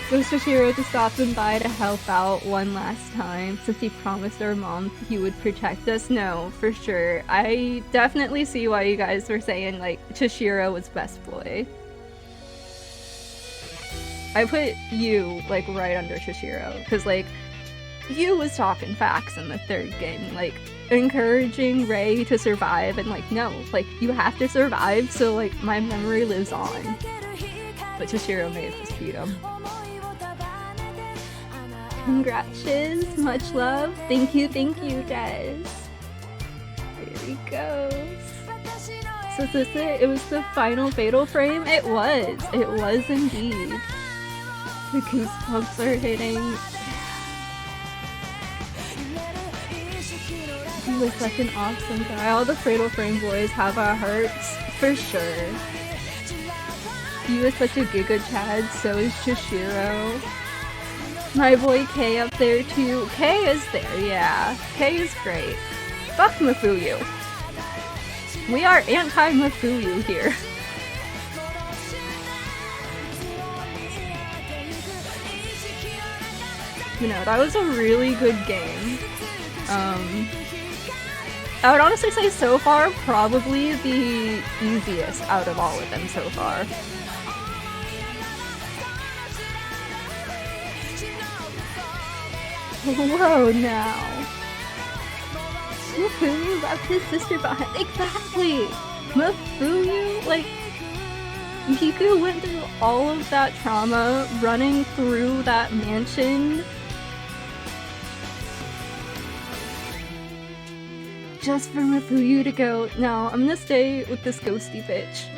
Ghost Toshiro just stopping by to help out one last time, since he promised our mom he would protect us. No, for sure. I definitely see why you guys were saying, like, Toshiro was best boy. I put you, like, right under Toshiro, because, like, you was talking facts in the third game, like, encouraging Rei to survive, and, like, no, like, you have to survive, so, like, my memory lives on. But Toshiro may have just beat him. Congrats, Shiz. Much love. Thank you, Des. There he goes. So is this it? It was the final fatal frame? It was. It was indeed. The goosebumps are hitting. He was such an awesome guy. All the fatal frame boys have our hearts, for sure. He was such a Giga Chad, so is Toshiro. My boy K up there too. K is there, yeah. K is great. Fuck Mafuyu. We are anti-Mafuyu here. You know, that was a really good game. I would honestly say so far, probably the easiest out of all of them so far. Whoa, now. Mafuyu left his sister behind. Exactly! Mafuyu, like, Kiku went through all of that trauma running through that mansion just for Mafuyu to go, no, I'm gonna stay with this ghosty bitch.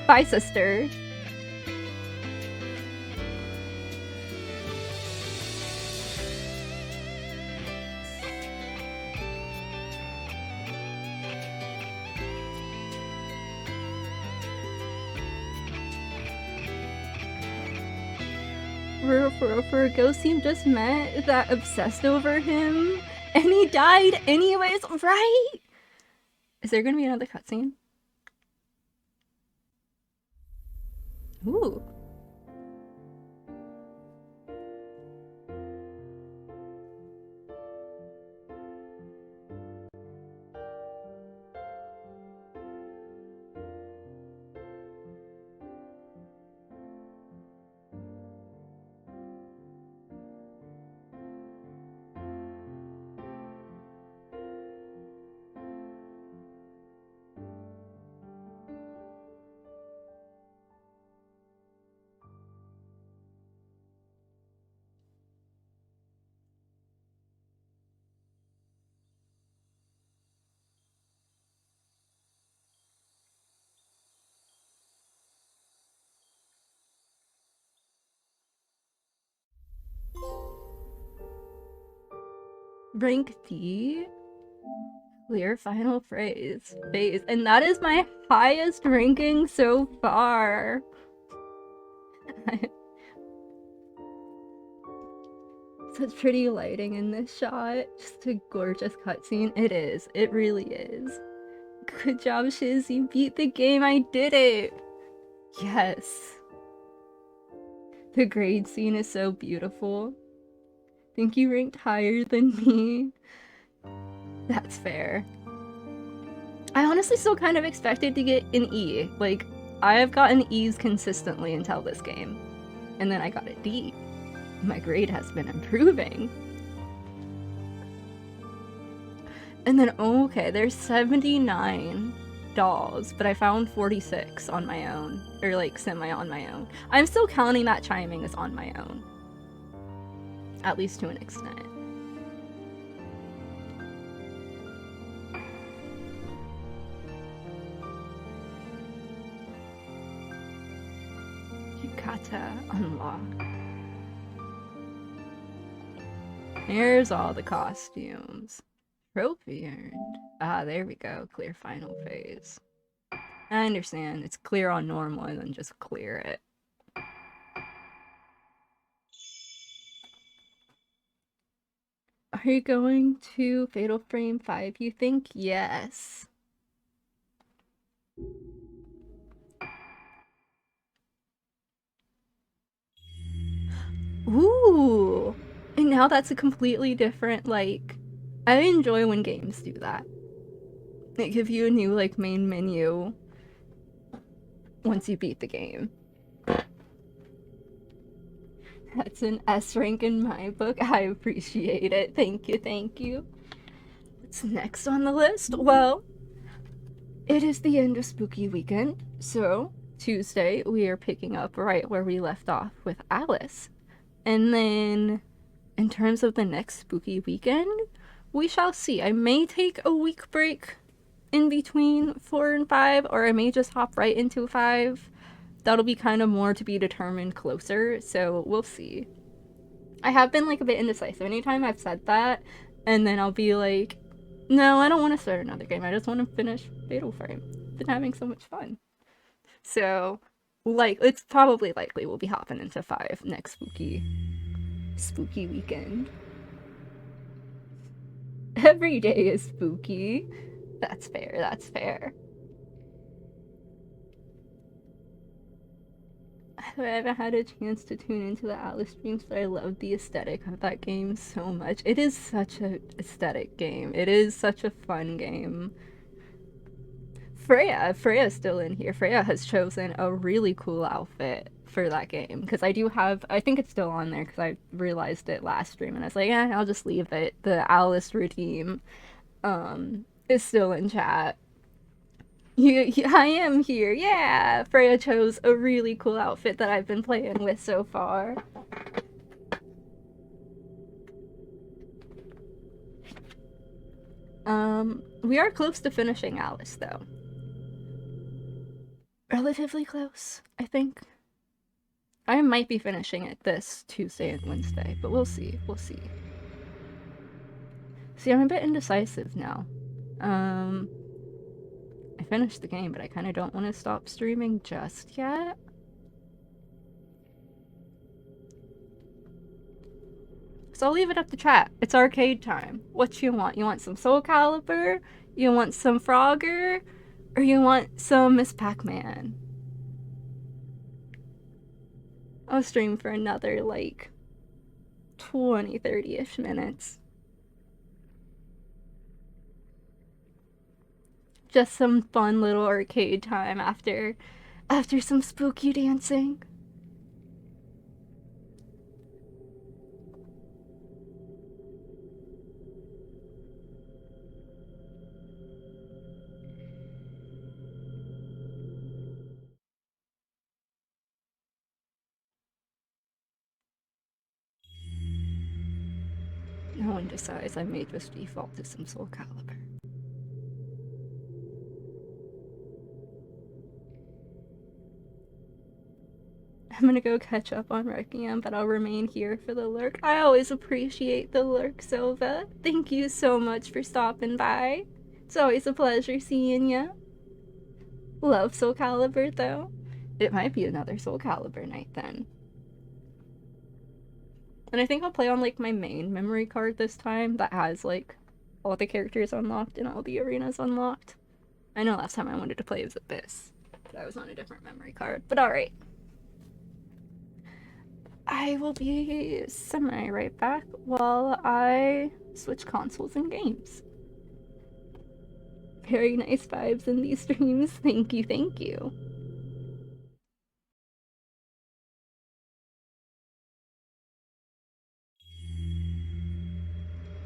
Bye, sister. for a ghost he just met that obsessed over him, and he died anyways, right? Is there gonna be another cutscene? Ooh. Rank D? Clear final phase. And that is my highest ranking so far. Such pretty lighting in this shot. Just a gorgeous cutscene. It is. It really is. Good job, Shiz. You beat the game. I did it. Yes. The grade scene is so beautiful. Think you ranked higher than me? That's fair. I honestly still kind of expected to get an E. Like, I have gotten E's consistently until this game. And then I got a D. My grade has been improving. And then, okay, there's 79 dolls, but I found 46 on my own. Or, like, semi on my own. I'm still counting that chiming as on my own. At least to an extent. Yukata unlock. Here's all the costumes. Trophy earned. Ah, there we go. Clear final phase. I understand. It's clear on normal and then just clear it. Are you going to Fatal Frame 5, you think? Yes. Ooh! And now that's a completely different, like... I enjoy when games do that. They give you a new, like, main menu once you beat the game. That's an S rank in my book. I appreciate it. Thank you, thank you. What's next on the list? Well, it is the end of spooky weekend, so Tuesday we are picking up right where we left off with Alice. And then, in terms of the next spooky weekend, we shall see. I may take a week break in between 4 and 5, or I may just hop right into 5. That'll be kind of more to be determined closer, so we'll see. I have been like a bit indecisive. Anytime I've said that, and then I'll be like, no, I don't want to start another game. I just want to finish Fatal Frame. Been having so much fun. So, like, it's probably likely we'll be hopping into 5 next spooky weekend. Every day is spooky. That's fair, that's fair. I haven't had a chance to tune into the Alice streams, but I love the aesthetic of that game so much. It is such an aesthetic game. It is such a fun game. Freya's still in here. Freya has chosen a really cool outfit for that game because I think it's still on there because I realized it last stream and I was like, yeah, I'll just leave it. The Alice routine is still in chat. I am here. Yeah, Freya chose a really cool outfit that I've been playing with so far. We are close to finishing Alice though. Relatively close, I think. I might be finishing it this Tuesday and Wednesday, but we'll see. We'll see. See, I'm a bit indecisive now. I finished the game, but I kind of don't want to stop streaming just yet. So I'll leave it up to chat. It's arcade time. What you want? You want some Soul Calibur? You want some Frogger? Or you want some Miss Pac-Man? I'll stream for another, like, 20, 30-ish minutes. Just some fun little arcade time after some spooky dancing. No one decides. I may just default to some Soul Calibur. I'm gonna go catch up on Requiem, but I'll remain here for the lurk. I always appreciate the lurk, Silva. Thank you so much for stopping by. It's always a pleasure seeing you. Love Soul Calibur, though. It might be another Soul Calibur night then. And I think I'll play on, like, my main memory card this time that has, like, all the characters unlocked and all the arenas unlocked. I know last time I wanted to play as Abyss, but I was on a different memory card. But alright. I will be semi right back while I switch consoles and games. Very nice vibes in these streams. Thank you, thank you.